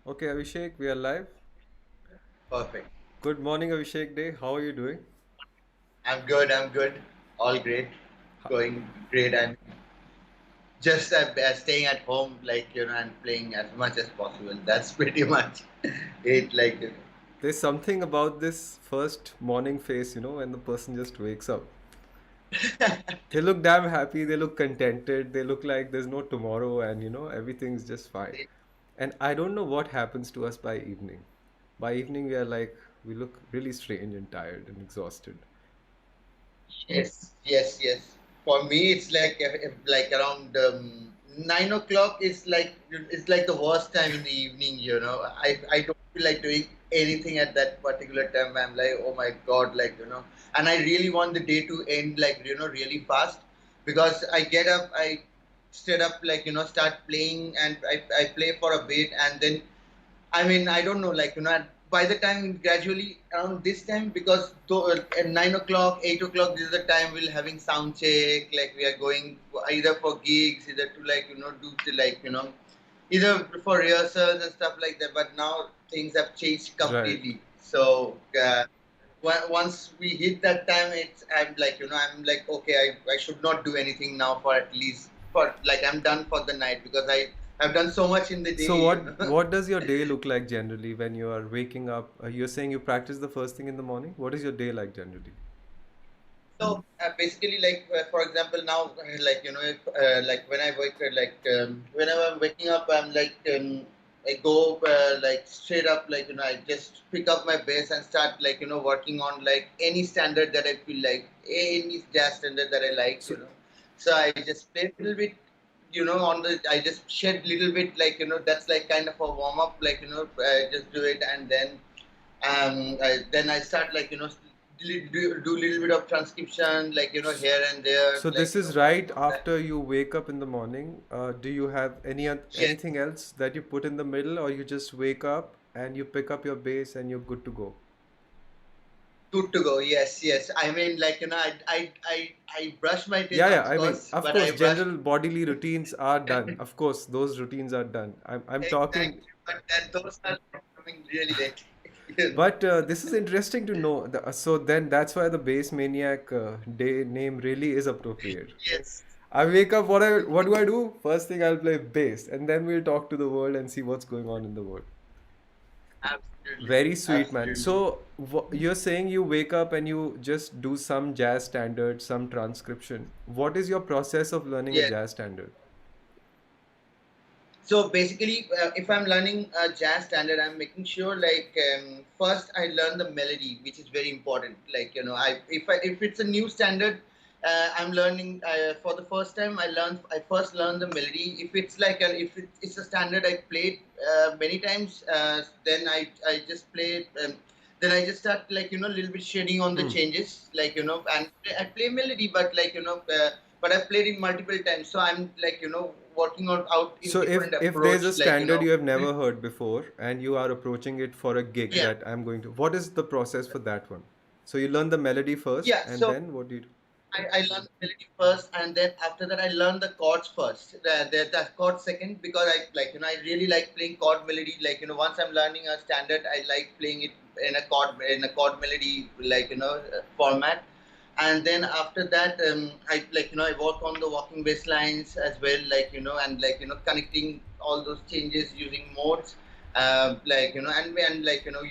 Okay, Abhishek, we are live. Perfect. Good morning, Avishek Dey. How are you doing? I'm good. I'm good. All great. Going great. I'm just staying at home, and playing as much as possible. That's pretty much it. There's something about this first morning face, when the person just wakes up. They look damn happy, they look contented, they look like there's no tomorrow, and everything's just fine. And I don't know what happens to us by evening. By evening, we look really strange and tired and exhausted. Yes, yes, yes. For me, it's like around 9 o'clock. It's like the worst time in the evening. I don't feel like doing anything at that particular time. I'm like, oh my god, and I really want the day to end really fast because I get up, I straight up start playing and I play for a bit and then I mean, I don't know, by the time gradually around this time, because at 9 o'clock, 8 o'clock, this is the time we'll having sound check. Like we are going either for gigs, either to do the either for rehearsals and stuff like that. But now things have changed Right. completely. So once we hit that time, I'm like okay, I should not do anything now for at least for like I'm done for the night because I've done so much in the So day. what does your day look like generally when you are waking up? You're saying you practice the first thing in the morning. What is your day like generally? So basically, for example, now if, when I wake whenever I'm waking up, I go straight up I just pick up my bass and start working on any standard that I feel like any jazz standard that I like. So So I just play a little bit. On the I just shed little bit that's like kind of a warm up just do it and then I start do a little bit of transcription here and there So this is working right on that. after you wake up in the morning. Do you have Yes, anything else that you put in the middle, or you just wake up and you pick up your bass and you're good to go? good to go. Yes, yes. I mean, I brush my teeth, Yeah, yeah. of I mean, course, of but course, I brush. general bodily routines are done. Of course, those routines are done. I'm talking. Exactly, but then those are coming really late. you know. But this is interesting to know. So then that's why the Bass Maniac day name really is appropriate. Yes, I wake up. What do I do? First thing I'll play bass, and then we'll talk to the world and see what's going on in the world. absolutely, Very sweet, man. absolutely. So you're saying you wake up and you just do some jazz standard, some transcription. What is your process of learning a Yes. jazz standard? So basically, if I'm learning a jazz standard, I'm making sure first I learn the melody, which is very important. If it's a new standard, I'm learning for the first time. I first learn the melody. If it's it's a standard I played many times, then I just play it. Then I just start a little bit shading on the Hmm. changes and I play melody, but but I've played it multiple times, so I'm working out in So if different if there's a approach, standard you have never heard before and you are approaching it for a gig yeah, that I'm going to, what is the process for that one? So you learn the melody first yeah. and So then what do you do? I learn the melody first, and then after that I learn the chords first. The chord second because I really like playing chord melody. Once I'm learning a standard, I like playing it in a chord melody format. And then after that, I I work on the walking bass lines as well, and connecting all those changes using modes. And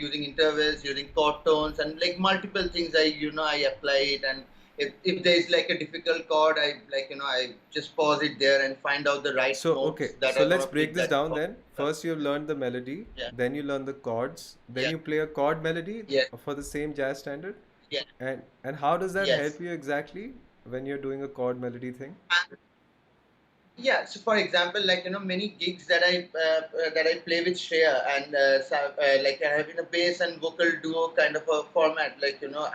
using intervals, using chord tones, and multiple things. I apply it, and if there is a difficult chord, I just pause it there and find out the right So okay, notes that so are let's gonna break fit this that down chord. then. First you've learned the melody, Yeah, then you learn the chords, then yeah, you play a chord melody yeah, for the same jazz standard. yeah, And how does that yes. help you exactly when you're doing a chord melody thing? Yeah, so for example, many gigs that I play with Shreya, and having a bass and vocal duo kind of a format.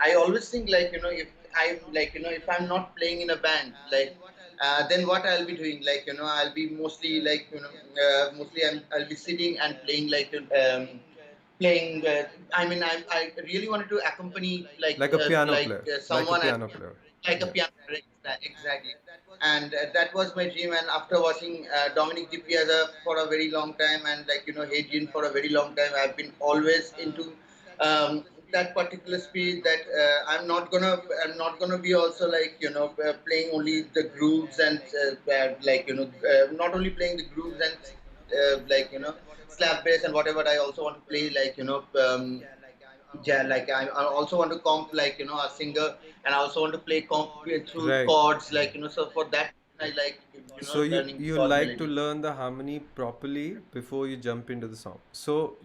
I always think if I'm not playing in a band, then what I'll be doing, I'll be mostly I'll be sitting and playing playing. I really wanted to accompany Like a piano player, like a someone piano player. like a Yeah. piano player. Exactly. and that was my dream. And after watching Dominic DiPiazza for a very long time, and Hadrian for a very long time, I've been always into that particular speed. That I'm not gonna be also playing only the grooves and not only playing the grooves and slap bass and whatever. I also want to play yeah, I also want to comp a singer, and I also want to play comp through Right. chords so for that I like So you learning you chord like to melodies. learn the harmony properly before you jump into the song. So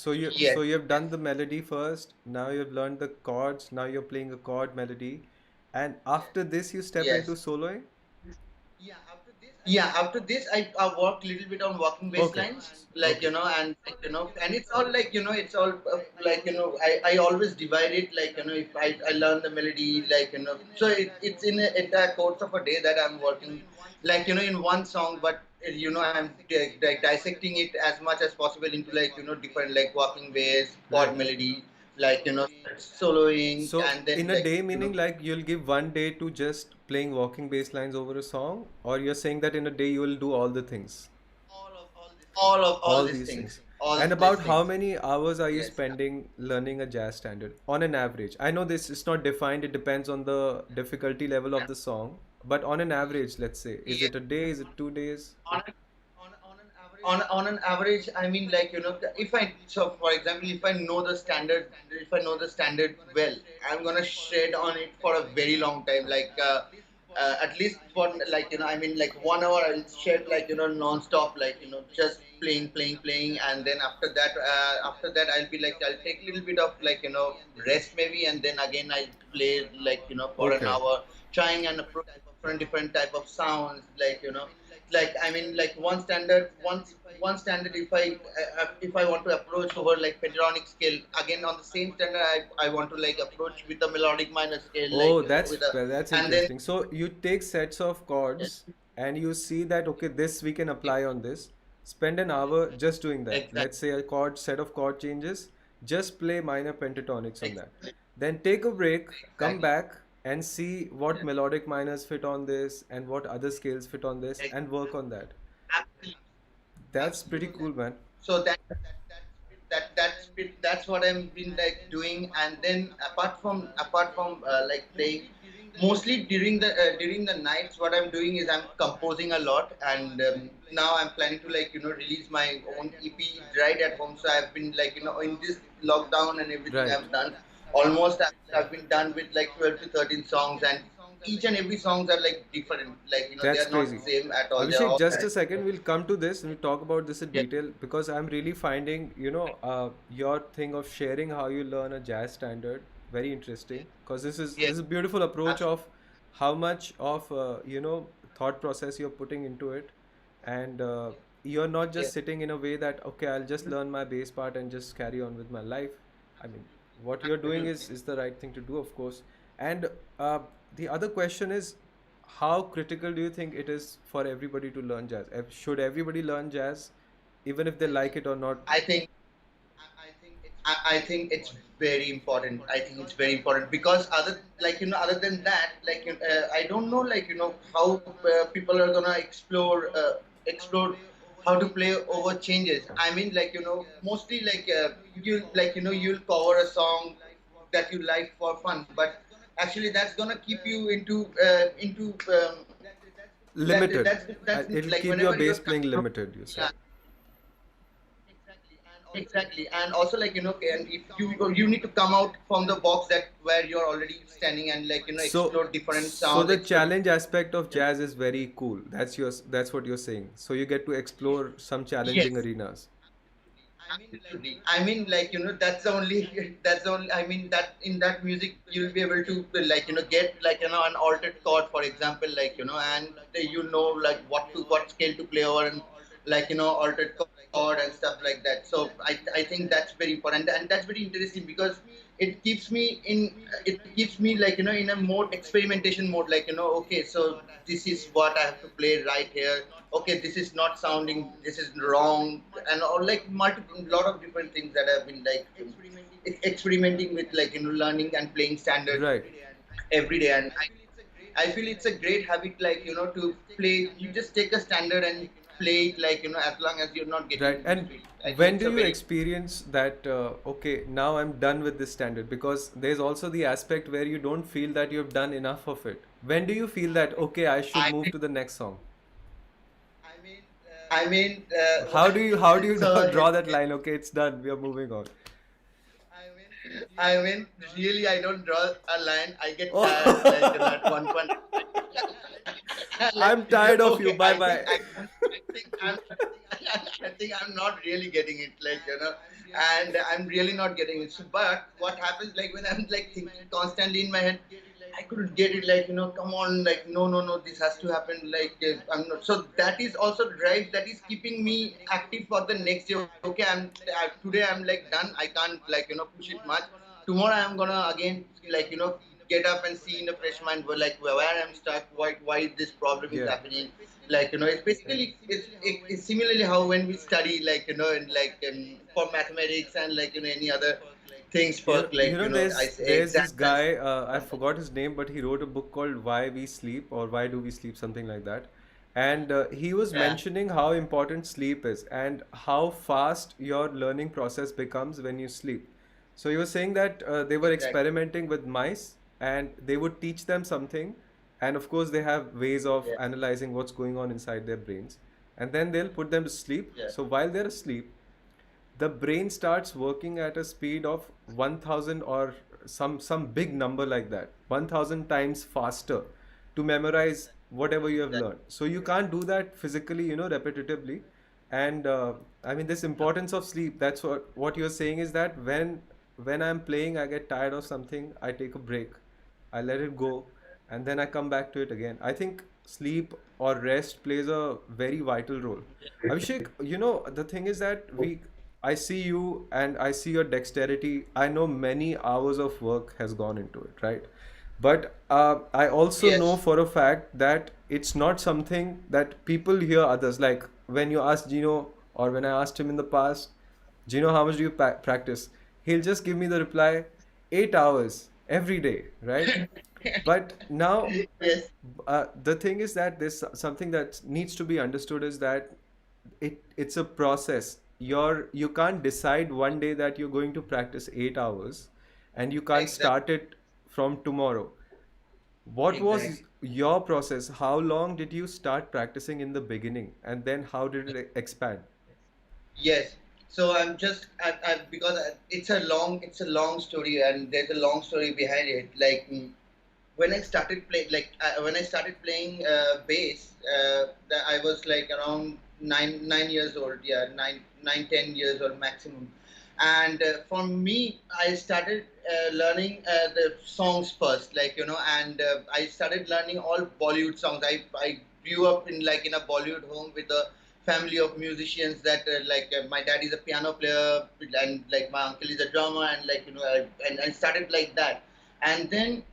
Yes, you have done the melody first. Now you've learned the chords. Now you're playing a chord melody, and after this you step into yes. soloing. Yeah, after this I worked a little bit on walking bass Okay. lines, Okay. and it's all it's all I always divide it if I learn the melody so it's in a entire course of a day that I'm working in one song, but I'm dissecting it as much as possible into different walking bass, Right. chord melody, soloing, So and then in a day, meaning like you'll give one day to just playing walking bass lines over a song, or you're saying that in a day you will do all the things, all all these these things, things. all And these about how things. many hours are you Yes. spending learning a jazz standard on an average? I know this is not defined, it depends on the difficulty level of the song, but on an average, let's say, is Yeah. it a day, is it 2 days? On an average, I mean, if I so for example, if I know the standard well, I'm gonna shred on it for a very long time, at least for I mean, like 1 hour I'll shed non-stop, just playing, and then after that I'll take a little bit of rest maybe, and then again I'll play for an Okay. hour, trying and approach different type of sounds, I mean, one standard. If I want to approach over pentatonic scale, again on the same standard, I want to approach with a melodic minor scale, Oh, with a, that's and then interesting. So you take sets of chords and you see that okay, this we can apply on this. Spend an hour just doing that. exactly, Let's say a chord set of chord changes, just play minor pentatonics on that. exactly, Then take a break, come exactly, back and see what melodic minors fit on this and what other scales fit on this and work on that. absolutely, That's pretty absolutely. cool, man. So that's what I've been doing, and then apart from playing, mostly during the nights, what I'm doing is I'm composing a lot, and now I'm planning to release my own EP right at home. So I've been in this lockdown and everything, Right. I've done almost I've been done with 12 to 13 songs, and each and every songs are different, they That's are not crazy. same at all, they're Abhishek, all just a second. We'll come to this and we'll talk about this in yes, detail because I'm really finding, your thing of sharing how you learn a jazz standard very interesting. Because yes, this is a beautiful approach absolutely, of how much of thought process you're putting into it, and you're not just yes, sitting in a way that okay, I'll just learn my bass part and just carry on with my life. I mean, what you're doing absolutely. is the right thing to do, of course. And uh, the other question is how critical do you think it is for everybody to learn jazz? Should everybody learn jazz, even if they like it or not? I think I think it's very important. I think it's very important because other than that, I don't know how people are gonna explore how to play over changes. I mean mostly you'll cover a song that you like for fun, but actually that's gonna keep you into Limited. that's It'll keep your whenever bass you're playing limited, you said. yeah, exactly, and also and if you need to come out from the box that where you're already standing, and So, explore different so sounds, the explore. challenge aspect of jazz is very cool. That's what you're saying. So you get to explore some challenging Yes, arenas. absolutely. I mean, that's the only, that's the only, I mean, that in that music, you'll be able to, get, an altered chord, for example, and what scale to play over, and, altered chord and stuff like that. So I think that's very important. And that's very interesting because it keeps me in, it keeps me, in a mode, experimentation mode, okay, so this is what I have to play right here, okay, this is not sounding, this is wrong, and or multiple lot of different things that I've been experimenting with, learning and playing standard Right. every day. And I feel it's a great habit, like, to play. You just take a standard and play it, like, as long as you're not getting Right. used And to it. I feel when it's do a you very, experience that, okay, now I'm done with this standard? Because there's also the aspect where you don't feel that you've done enough of it. When do you feel that, okay, I should I move mean, to the next song? I mean, How do you so draw that line? Okay, it's done. We are moving on. I mean, really, I don't draw a line. I get tired, like, at Oh, one point. Like, I'm tired of you. okay, Bye bye. I think I'm, I think I'm not really getting it, like, and I'm really not getting it. So, but what happens, like, when I'm like thinking constantly in my head, I couldn't get it, like, come on, like, no, no, no, this has to happen, like, I'm not. So that is also drive that is keeping me active for the next day. Okay, today I'm like done. I can't, like, push it much. Tomorrow I'm gonna again, like, get up and see in a fresh mind, like, where I'm stuck, why this problem is Yeah. happening. Like, it's basically it's similarly how when we study, like, and like, for mathematics and, like, any other things You for, know, you like, know, I there's say there's this exams and guy. I forgot his name, but he wrote a book called "Why We Sleep" or "Why Do We Sleep," something like that. And he was yeah, mentioning how important sleep is and how fast your learning process becomes when you sleep. So he was saying that they were exactly. experimenting with mice and they would teach them something, and of course they have ways of Yeah, analyzing what's going on inside their brains, and then they'll put them to sleep. yeah, So while they're asleep, the brain starts working at a speed of 1000 or some big number like that, 1000 times faster to memorize whatever you have exactly. learned. So you can't do that physically, repetitively. And I mean, this importance of sleep, that's what you're saying is that when I'm playing, I get tired of something, I take a break, I let it go, and then I come back to it again. I think sleep or rest plays a very vital role. Abhishek, the thing is that I see you and I see your dexterity. I know many hours of work has gone into it, right? But I also know Yes, for a fact that it's not something that people hear others. Like when you ask Gino, or when I asked him in the past, Gino, how much do you practice? He'll just give me the reply, 8 hours every day, right? But now, yes, the thing is that there's something that needs to be understood is that it's a process. You can't decide one day that you're going to practice 8 hours, and you can't exactly, start it from tomorrow. What was exactly. your process? How long did you start practicing in the beginning, and then how did it expand? Yes. So I'm just because it's a long story, and there's a long story behind it. Like, when I started when I started playing bass, I was like around 9 years old. Yeah, 10 years old maximum. And for me, I started learning the songs first, like, and I started learning all Bollywood songs. I grew up in, like, in a Bollywood home with a family of musicians that, like, my dad is a piano player, and, like, my uncle is a drummer, and, like, and I started like that. And then,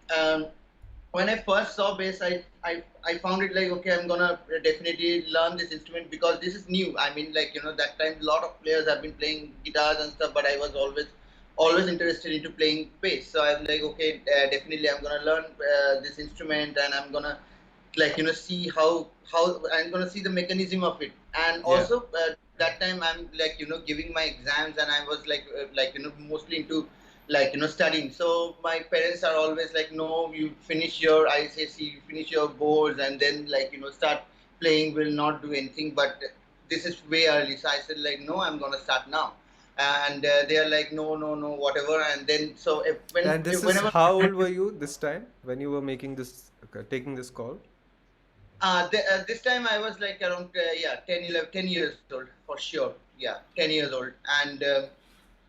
when I first saw bass, I found it like, okay, I'm gonna definitely learn this instrument because this is new. I mean, like, that time a lot of players have been playing guitars and stuff, but I was always interested into playing bass. So I'm like, okay, definitely I'm gonna learn this instrument, and I'm gonna, like, see how I'm gonna see the mechanism of it. And Yeah. also, that time I'm, like, giving my exams, and I was like, mostly into, like, studying. So my parents are always like, no, you finish your ICSE, you finish your boards, and then, like, start playing. Will not do anything. But this is way early. So I said, like, no, I'm gonna start now. And they are like, no, no, no, whatever. And then, so And this is whenever, how old were you this time when you were making this, taking this call? this time I was like around, yeah, 10, 11, 10 years old for sure. Yeah, 10 years old. And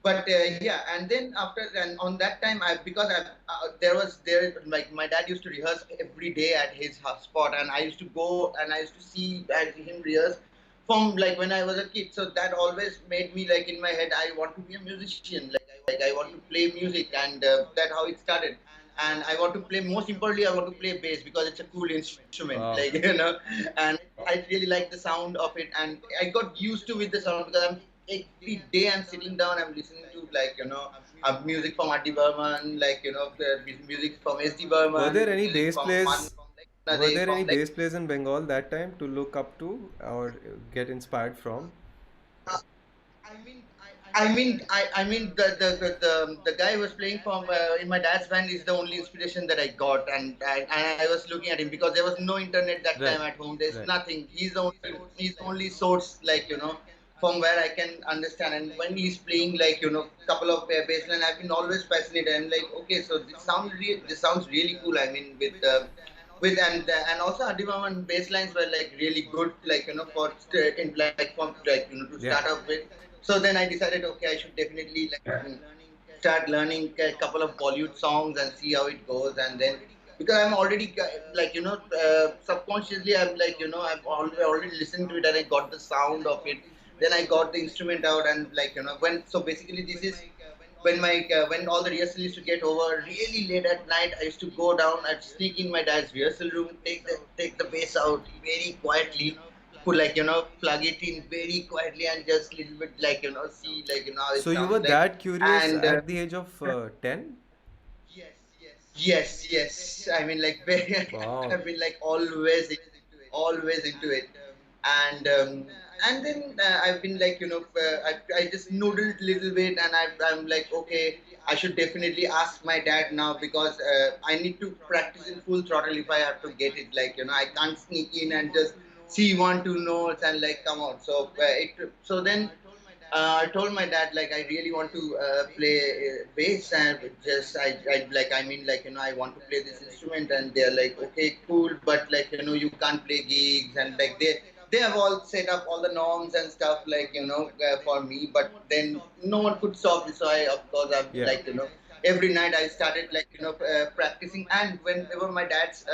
but yeah, and then after, and on that time, I because I there, like, my dad used to rehearse every day at his spot, and I used to go and I used to see him rehearse from, like, when I was a kid. So that always made me, like, in my head, I want to be a musician. Like, I want to play music, and that how it started. And I want to play. Most importantly, I want to play bass because it's a cool instrument. Wow. Like, and I really like the sound of it, and I got used to with the sound because every day I'm sitting down, I'm listening to, like, music from R.D. Burman, like, music from S.D. Were there Burman, any music bass from players? Were they there any formed like bass players in Bengal that time to look up to or get inspired from? uh, I mean, the guy who was playing from in my dad's band is the only inspiration that I got, and I was looking at him because there was no internet that time Right, at home. There's right. nothing. He's the only source, like from where I can understand. And when he's playing, like couple of bass line, I've been always fascinated. I'm like, okay, so this sounds really cool. I mean, with and also Adivaman bass lines were like really good, like for in like from like to start Yeah, off with. So then I decided, okay, I should definitely like start learning a couple of Bollywood songs and see how it goes. And then because I'm already like subconsciously I'm like I've already listened to it and I got the sound of it. Then I got the instrument out and like when so basically this is when all the rehearsal used to get over really late at night. I used to go down. I'd sneak in my dad's rehearsal room, take the bass out very quietly, put like plug it in very quietly and just little bit like see like how it so you were sounds like. that curious And at the age of 10? yes, I mean like Wow. I've been like always into it. and and then I've been like I just noodled a little bit and I'm like, okay, I should definitely ask my dad now because I need to practice in full throttle if I have to get it. Like I can't sneak in and just see 1 2 notes and like come out. So then I told my dad like I really want to play bass and just I like I mean like I want to play this instrument. And they're like, okay, cool, but like you can't play gigs. And like they have all set up all the norms and stuff like for me. But then no one could stop me. So I of course I'm Yeah. like every night I started like practicing. And whenever my dad's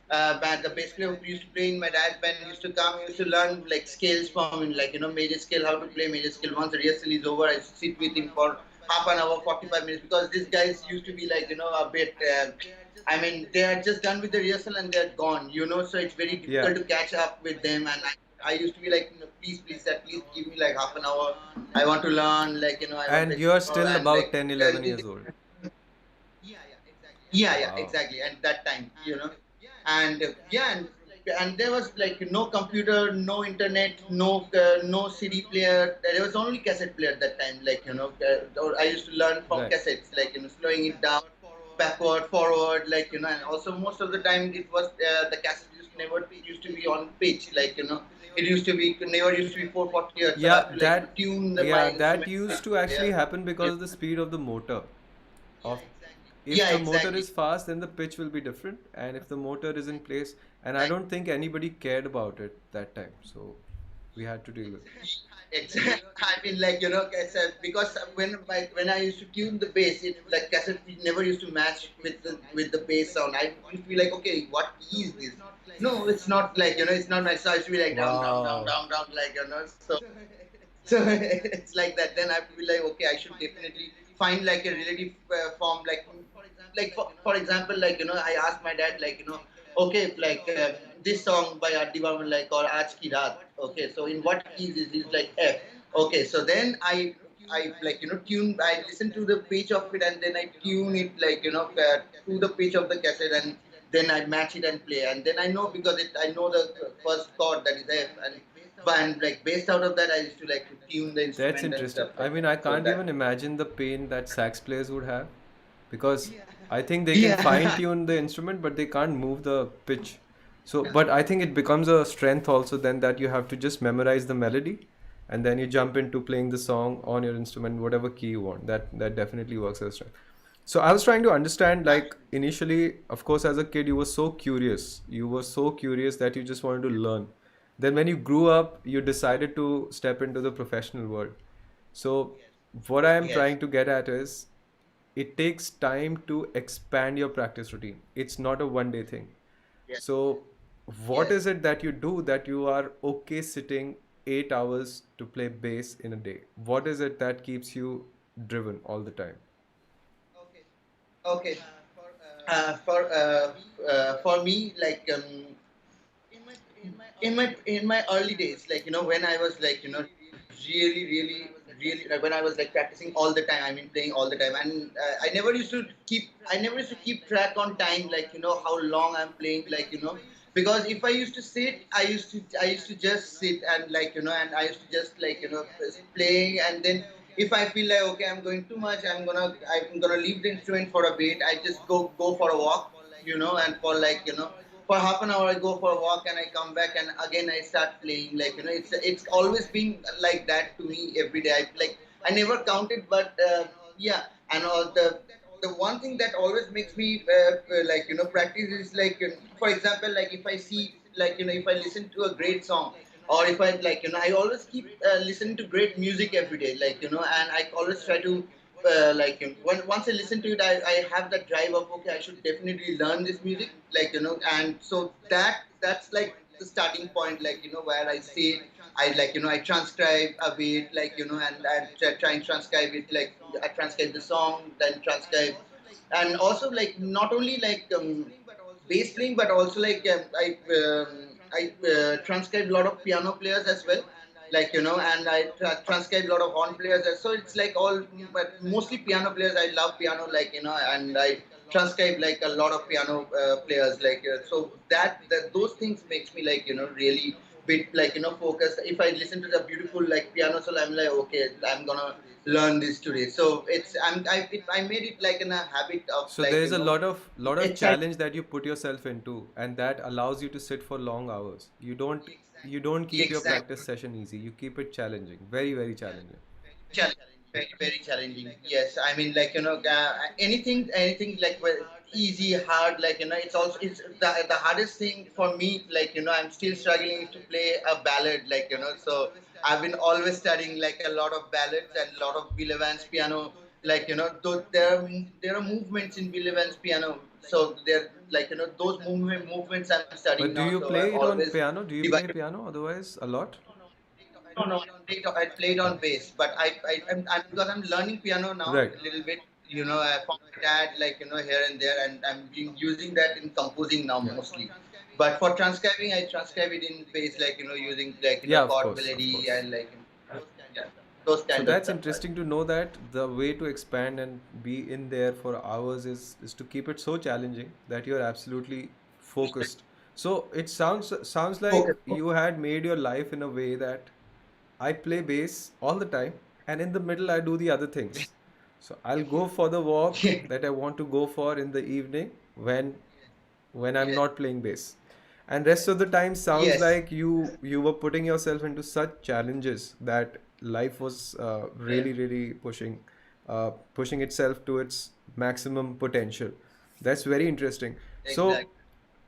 band, the bass player who used to play in my dad's band used to come, used to learn like scales from him, like major scale, how to play major scale. Once the rehearsal is over, I used to sit with him for half an hour, 45 minutes, because these guys used to be like a bit. I mean, they are just done with the rehearsal and they're gone, so it's very Yeah. difficult to catch up with them. And I used to be like, please, at least give me like half an hour. I want to learn, like I want to And you're explore. still And about like 10, 11 years old. yeah, Wow. exactly. At that time, and yeah, and there was like no computer, no internet, no CD player. There was only cassette player at that time. Like I used to learn from Right. cassettes, like slowing it down, backward, forward, like and also most of the time it was the cassette used to be on pitch, like it used to be never used to be 440 hertz. So I Yeah, have to like tune my that instrument. used to actually Yeah, happen because of the speed of the motor. Of if yeah, the motor exactly. is fast, then the pitch will be different, and if the motor is in place, and I don't think anybody cared about it that time, so we had to deal with it. Exactly. I mean, like cassette, because when I used to tune the bass, it like cassette it never used to match with the bass sound. I used to be like, okay, what key is this? No, it's not like it's not nice. So I used to be like down, down, down, Wow. down, down, like so it's like that. Then I have to be like, okay, I should definitely find like a relative form, like for example, like I asked my dad, like okay, like this song by Adi Barman, like or Aaj Ki Raat. Okay, so in what keys is it? Like F. Okay, so then I like tune. I listen to the pitch of it and then I tune it like to the pitch of the cassette, and then I match it and play. And then I know because I know the first chord, that is F. And like based out of that, I used to like to tune the That's instrument and interesting. stuff I like mean, that. I So can't that even imagine the pain that sax players would have because I think they can fine yeah. tune the instrument, but they can't move the pitch. So, but I think it becomes a strength also then that you have to just memorize the melody and then you jump into playing the song on your instrument, whatever key you want. That definitely works as a strength. So I was trying to understand, like initially, of course, as a kid, you were so curious. You were so curious that you just wanted to learn. Then when you grew up, you decided to step into the professional world. So what I am Yes. trying to get at is it takes time to expand your practice routine. It's not a one day thing. Yes. So what Yes. is it that you do that you are okay sitting 8 hours to play bass in a day? What is it that keeps you driven all the time? Okay. For me, like in my early days, like when I was like really really really when I was like practicing all the time. I mean, playing all the time, and I never used to keep track on time, like how long I'm playing, like because if I used to sit, I used to just sit and and I used to just playing, and then if I feel like okay, I'm going too much, I'm gonna leave the instrument for a bit. I just go for a walk, and for for half an hour I go for a walk and I come back and again I start playing. It's always been like that to me every day. I never counted, but yeah. And the one thing that always makes me practice is for example, like if I see if I listen to a great song, or if I I always keep listening to great music every day, and I always try to once I listen to it, I have that drive of okay, I should definitely learn this music, and so that's like the starting point, where I say I I transcribe a bit, and I try and transcribe it, I transcribe the song, then transcribe, and also not only bass playing, but also I transcribe a lot of piano players as well, and I transcribe a lot of horn players. So it's like all, but mostly piano players. I love piano, and I transcribe like a lot of piano players. So that those things makes me really bit focused. If I listen to the beautiful piano solo, I'm like okay, I'm gonna learn this today. So I made it like in a habit of So there's a lot of it's kind challenge that you put yourself into, and that allows you to sit for long hours. You don't keep your exact practice session easy. You keep it challenging, very very challenging. challenging, very challenging. Yes, I mean anything easy, hard, it's also it's the hardest thing for me. I'm still struggling to play a ballad, so I've been always studying like a lot of ballads and a lot of Bill Evans piano. There are movements in Bill Evans piano, so there those movements I'm studying But do now. you So I'm play it on always piano? Do you play divided. piano otherwise a lot? No, no, I played on bass, but I'm because I'm learning piano now Right. a little bit. From my dad, here and there, and I'm been using that in composing now Yeah. mostly. But for transcribing, I transcribe it in bass, using Yeah, of chord course, of melody course. and yeah, those So kind of that's stuff. interesting to know that the way to expand and be in there for hours is to keep it so challenging that you're absolutely focused. So it sounds like Focus. you had made your life in a way that I play bass all the time, and in the middle I do the other things. So I'll go for the walk that I want to go for in the evening when I'm Yes, not playing bass. And rest of the time sounds yes, like you were putting yourself into such challenges that life was really really pushing itself to its maximum potential. That's very interesting. So exactly.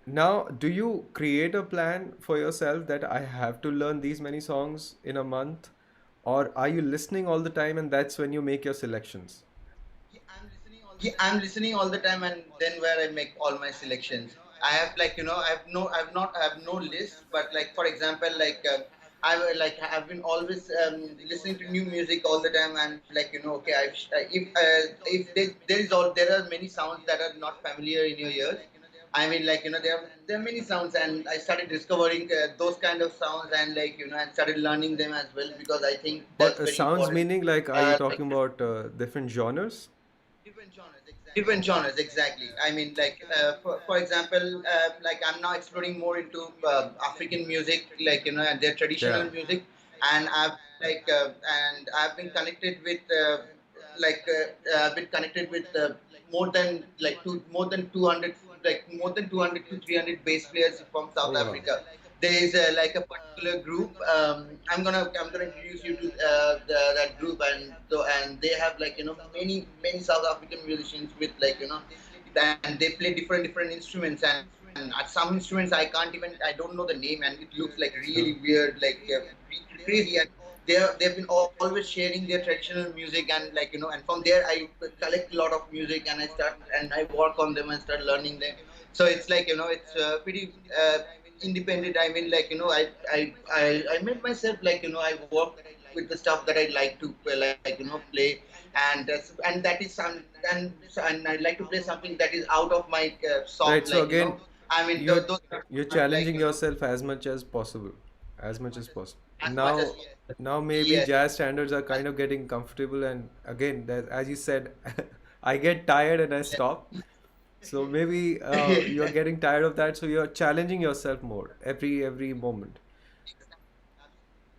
now, do you create a plan for yourself that I have to learn these many songs in a month, or are you listening all the time and that's when you make your selections? Yeah, I'm listening all the time, and then where I make all my selections. I have I have no list, but for example, I've been always listening to new music all the time, and okay, if there are many sounds that are not familiar in your ears. I mean, there are many sounds, and I started discovering those kind of sounds, and and started learning them as well because I think What that's very sounds important. meaning like, are you Like talking about different genres? different genres, exactly. I mean, for example, I'm now exploring more into African music, and their Yeah. traditional music, and I've been connected with I've been connected with more than 200 more than 200 to 300 bass players from Oh South wow. Africa. There is a particular group. I'm gonna introduce you to that group, and they have many South African musicians with and they play different instruments, and at some instruments I don't know the name, and it looks like Sure. really weird, crazy, and they've been always sharing their traditional music, and and from there I collect a lot of music, and I work on them and start learning them. So it's it's pretty independent. I mean, I made myself I work with the stuff that I like to play, and that is some and I like to play something that is out of my soft, Right. So again, I mean you're those you're are challenging yourself as much as possible, as much as possible. as much as Now, now maybe yes, jazz standards are kind of getting comfortable, and again, as you said, I get tired and I stop. So maybe you're yes. getting tired of that, so you're challenging yourself more every moment.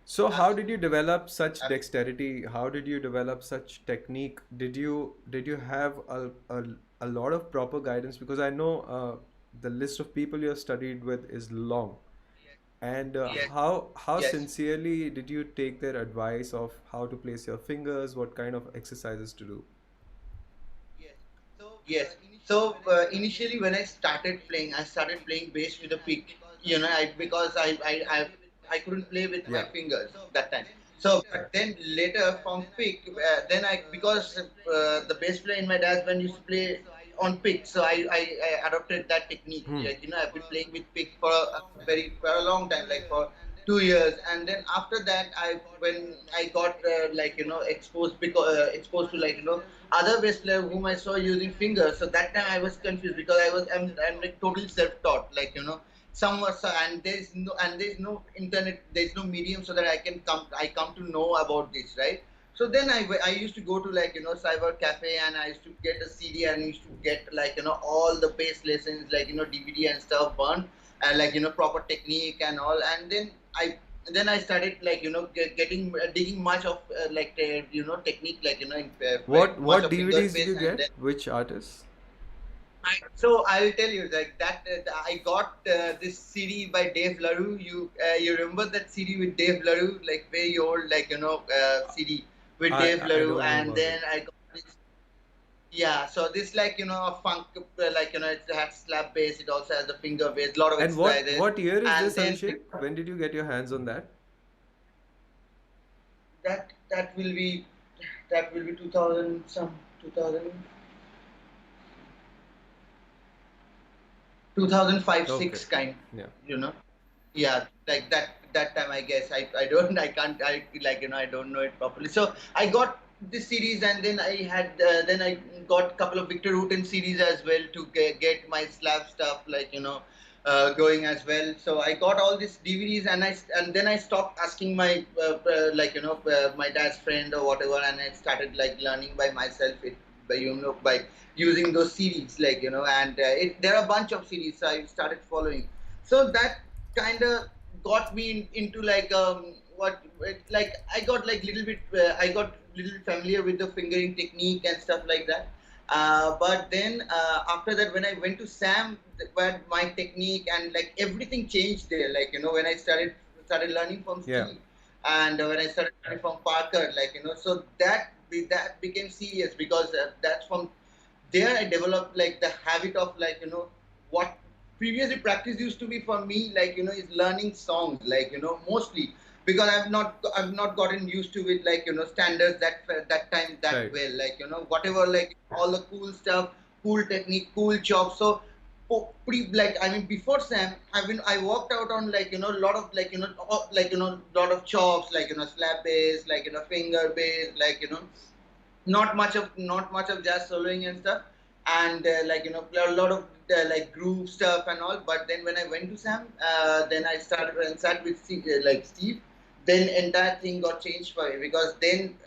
So how did you Absolutely. develop such Absolutely. dexterity? How did you develop such technique? Did you have a lot of proper guidance? Because I know the list of people you have studied with is long. And Yes. how Yes. sincerely did you take their advice of how to place your fingers, what kind of exercises to do? Yes. So initially, when I started playing bass with a pick. Because I couldn't play with my Yeah. fingers that time. So, but then later from pick, then I because the bass player in my dad's band used to play on pick, so I adopted that technique. Hmm. I've been playing with pick for a long time, like for 2 years, and then after that, when I got exposed to other bass player whom I saw using fingers. So that time I was confused because I'm like totally self-taught, some was and there's no internet, there's no medium so that I come to know about this, right? So then I used to go to cyber cafe, and I used to get a CD and used to get all the bass lessons, DVD and stuff burned, and proper technique and all, and then I started getting digging much of technique, much What of finger DVDs did space, you and get? Which artists? so I will tell you like that I got this CD by Dave LaRue. You remember that CD with Dave LaRue, like very old, CD with I Dave I LaRue, don't know and about then it. I got this. Yeah, so this a funk, it has slap bass. It also has the finger bass, a lot of And what exercises, what year is and this, then Abhishek? When did you get your hands on that? that will be 2000 some 2000 2005 Okay. 6 kind, Yeah. you know. Yeah, like that time I guess I don't I can't I I don't know it properly. So I got this series, and then I got a couple of Victor Rutan series as well to get my slab stuff going as well. So I got all these DVDs, and then I stopped asking my my dad's friend or whatever, and I started learning by myself, by using those series, and there are a bunch of series, so I started following. So that kind of got me into I got little bit I got little familiar with the fingering technique and stuff like that. But then after that, when I went to Sam, where my technique and everything changed there, when I started learning from Yeah. Steve, and when I started learning from Parker, so that became serious, because that's from there I developed the habit of what previously practice used to be for me, is learning songs, mostly, because I've not gotten used to it, standards that time that Right. well, whatever, all the cool stuff, cool technique, cool chops. So I mean, before Sam, I walked out on a lot of lot of chops, slap bass, finger bass, not much of jazz soloing and stuff, and a lot of groove stuff and all. But then when I went to Sam, then I started and sat with Steve. Then entire thing got changed for me, because then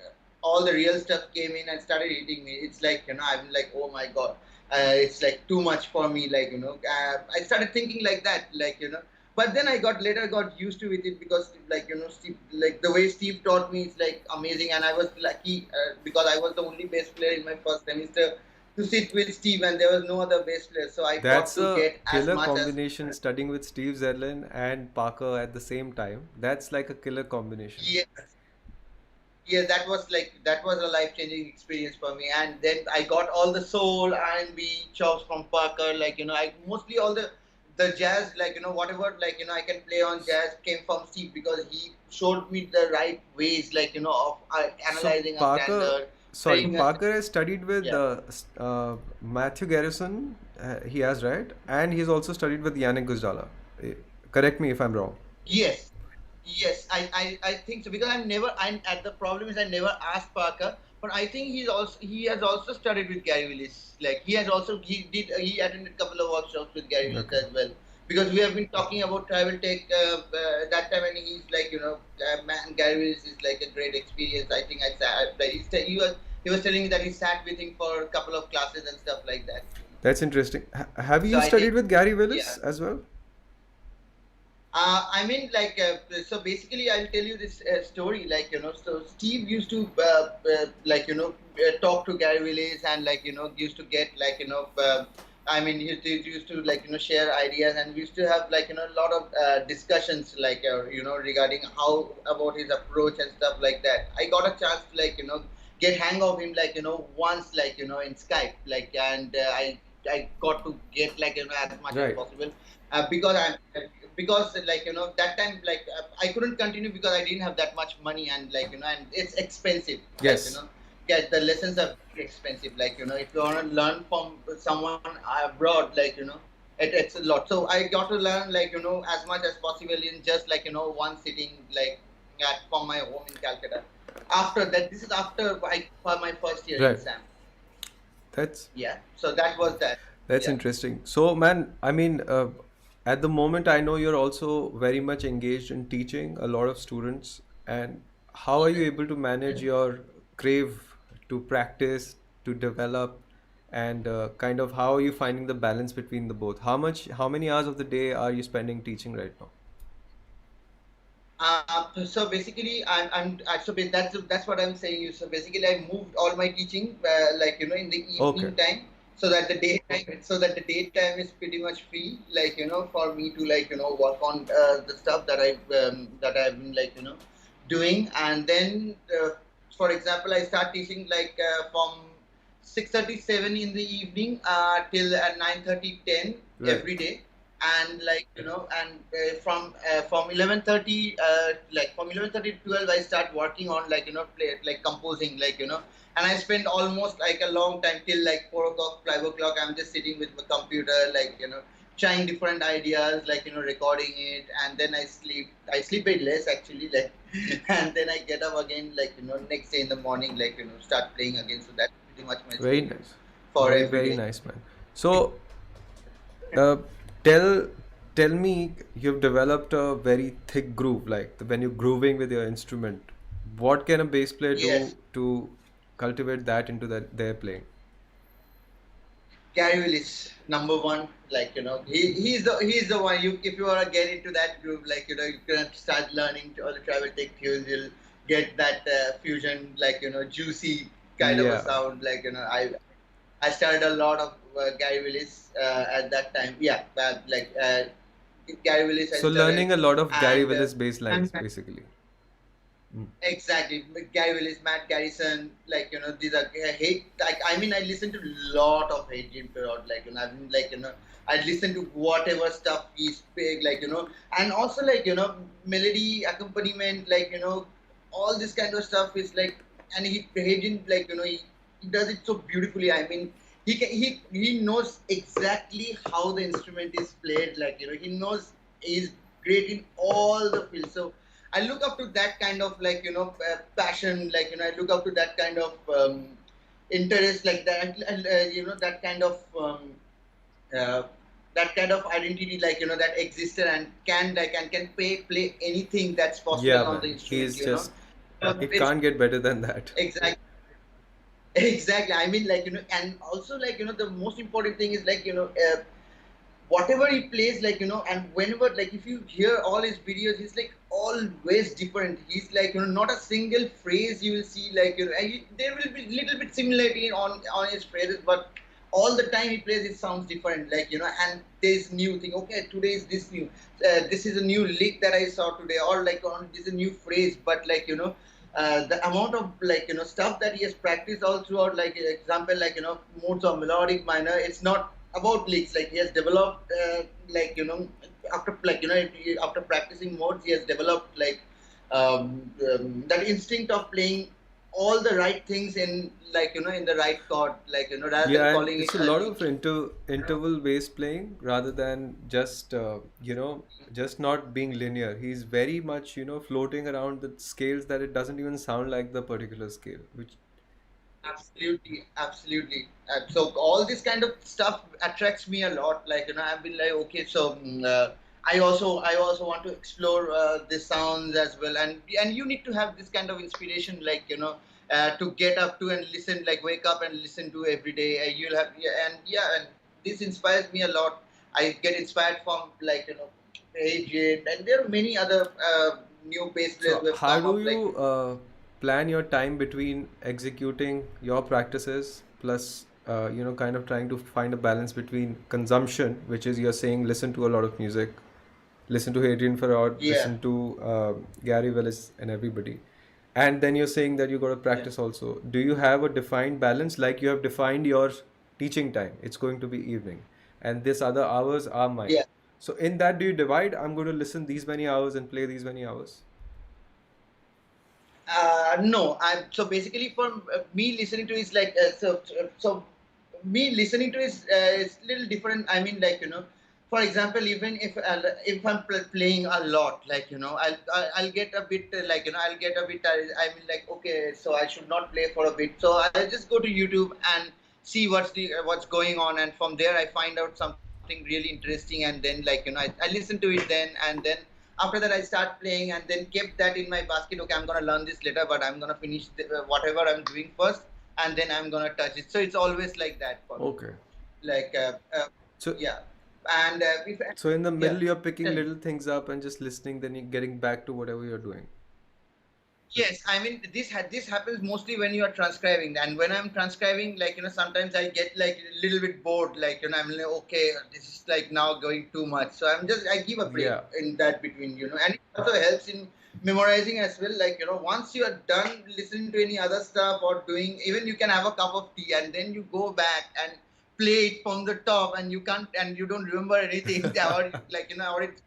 all the real stuff came in and started hitting me. It's I'm like, oh my god, it's too much for me. I started thinking like that, but then later got used to it, because Steve, the way Steve taught me is amazing, and I was lucky because I was the only bass player in my first semester to sit with Steve, and there was no other bass player, so I got That's to a get as killer much as. combination, studying with Steve Zerlin and Parker at the same time. That's like a killer combination. Yes, yeah, that was a life changing experience for me. And then I got all the soul R&B chops from Parker. I mostly all the jazz, whatever, I can play on jazz came from Steve, because he showed me the right ways, of So analyzing a Parker, standard, sorry, playing a Parker has studied with yeah. Matthew Garrison. He has, right, and he's also studied with Yannick Gujrala. Eh, Correct me if I'm wrong. Yes, yes, I think so, because I'm at the problem is I never asked Parker, but I think he has also studied with Garry Willis. He attended a couple of workshops with Garry Willis Okay. as well. because we have been talking about travel tech that time, and he's like, man, Garry Willis is like a great experience. I think I sat, like, he was telling me that he sat with him for a couple of classes and stuff like that. That's interesting. Have So you I think, studied with Garry yeah. Willis as well? I mean, like, so basically, I'll tell you this story. Like, so Steve used to, like, talk to Garry Willis, and like, used to get like, I mean, he used to like, share ideas, and we used to have like, a lot of discussions, like, regarding how about his approach and stuff like that. I got a chance to like, get hang of him, like, once, like, in Skype, like, and I got to get like, as much as Right. possible. Because like, that time, like, I couldn't continue because I didn't have that much money, and like, and it's expensive, like, Yes. get the lessons are very expensive, like, if you want to learn from someone abroad, like, it's a lot. So I got to learn, like, as much as possible in just like, one sitting, like, at from my home in Calcutta. After that, this is after for my first year in Right. SAM. That's Yeah, so that was that. That's Yeah. interesting. So, man, I mean, at the moment, I know you're also very much engaged in teaching a lot of students. And how are you able to manage your crave to practice, to develop, and kind of how are you finding the balance between the both? How many hours of the day are you spending teaching right now? So basically, that's what I'm saying. So basically, I moved all my teaching, like, in the Okay. evening time, so that the daytime is pretty much free, like, for me to like, work on the stuff that I've been like, doing, and then, for example, I start teaching like from 6:37 in the evening till 9:30, 10 Right. every day, and like, and from 11:30, like from 11:30 to 12, I start working on like, like composing, like, and I spend almost like a long time till like 4 o'clock, 5 o'clock. I'm just sitting with the computer, like, trying different ideas, like, recording it, and then I sleep a bit less actually, like, and then I get up again, like, next day in the morning, like, start playing again. So that's pretty much my Very schedule nice. for Very, every very day. nice, man. So, Uh, tell tell me, you've developed a very thick groove, like when you're grooving with your instrument. What can a bass player Yes. do to cultivate that into their playing? Garry Willis, number one. Like, he's the one. If you wanna get into that group, like, you can start learning all the travel tech tunes. You'll get that fusion, like, juicy kind of a Yeah. sound. Like, I started a lot of Garry Willis at that time. Yeah, Garry Willis I So started, learning a lot of Garry and Willis bass lines, basically. Mm. exactly, Garry Willis, Matt Garrison, like, these are hate. Like, I mean, I listen to a lot of hate Jim Perot, like, I've been like, I listen to whatever stuff he's big, like, and also like, melody accompaniment, like, all this kind of stuff is like, and Hayden, like, he does it so beautifully. I mean, he knows exactly how the instrument is played, like, he knows he's great in all the fields. So I look up to that kind of like, passion, like, I look up to that kind of interest, like that, and that kind of uh, identity, like, that existed and can play anything that's Yeah, possible on the man. instrument, He's just, it it's can't get better than that. exactly. Exactly. I mean, like, and also like, the most important thing is like, whatever he plays, like, and whenever, like, if you hear all his videos, he's like always different. He's like, not a single phrase you will see, like, and there will be little bit similarity on his phrases, but all the time he plays, it sounds different, like, and there's new thing. Okay, today is this new, this is a new lick that I saw today, or like, this is a new phrase, but like, the amount of like, stuff that he has practiced all throughout, like, example, like, modes of melodic minor, it's not about licks, like he has developed, like, after like, after practicing modes, he has developed like, that instinct of playing all the right things in, like, in the right chord, like, rather than Yeah, and calling it it's a a lot lick. of interval based playing rather than just just not being linear. He's very much floating around the scales that it doesn't even sound like the particular scale, which Absolutely, absolutely. So all this kind of stuff attracts me a lot. Like I've been like, okay, so I also want to explore the sounds as well, and you need to have this kind of inspiration, like to get up to and listen, like wake up and listen to every day. You'll have, yeah, and this inspires me a lot. I get inspired from like Agent, and there are many other new bass players So, who have how come do up, like you plan your time between executing your practices plus, kind of trying to find a balance between consumption, which is you're saying listen to a lot of music, listen to Adrian Farod, yeah, listen to Garry Willis, and everybody. And then you're saying that you got to yeah, practice also. Do you have a defined balance? Like you have defined your teaching time, it's going to be evening, and this other hours are mine. yeah. So, in that, do you divide? I'm going to listen these many hours and play these many hours. No, so basically for me listening to is like so me listening to is little different. I mean, like for example, even if I'm playing a lot, like I'll get a bit like I'll get a bit. I mean, like okay, so I should not play for a bit. So I'll just go to YouTube and see what's going on, and from there I find out something really interesting, and then like I listen to it then, and then after that I start playing and then kept that in my basket. Okay, I'm gonna learn this later, but I'm gonna finish whatever I'm doing first, and then I'm gonna touch it. So it's always like that for me. Okay. Like So, yeah, and if so in the yeah, middle, you're picking tell me. little things up and just listening, then you're getting back to whatever you're doing. Yes, I mean this happens mostly when you are transcribing, and when I'm transcribing, like sometimes I get like a little bit bored, like I'm like, okay, this is like now going too much, so I give a break Yeah. in that between, and it also helps in memorizing as well. Like once you are done listening to any other stuff or doing, even you can have a cup of tea and then you go back and play it from the top, and you can't and you don't remember anything about it, like how it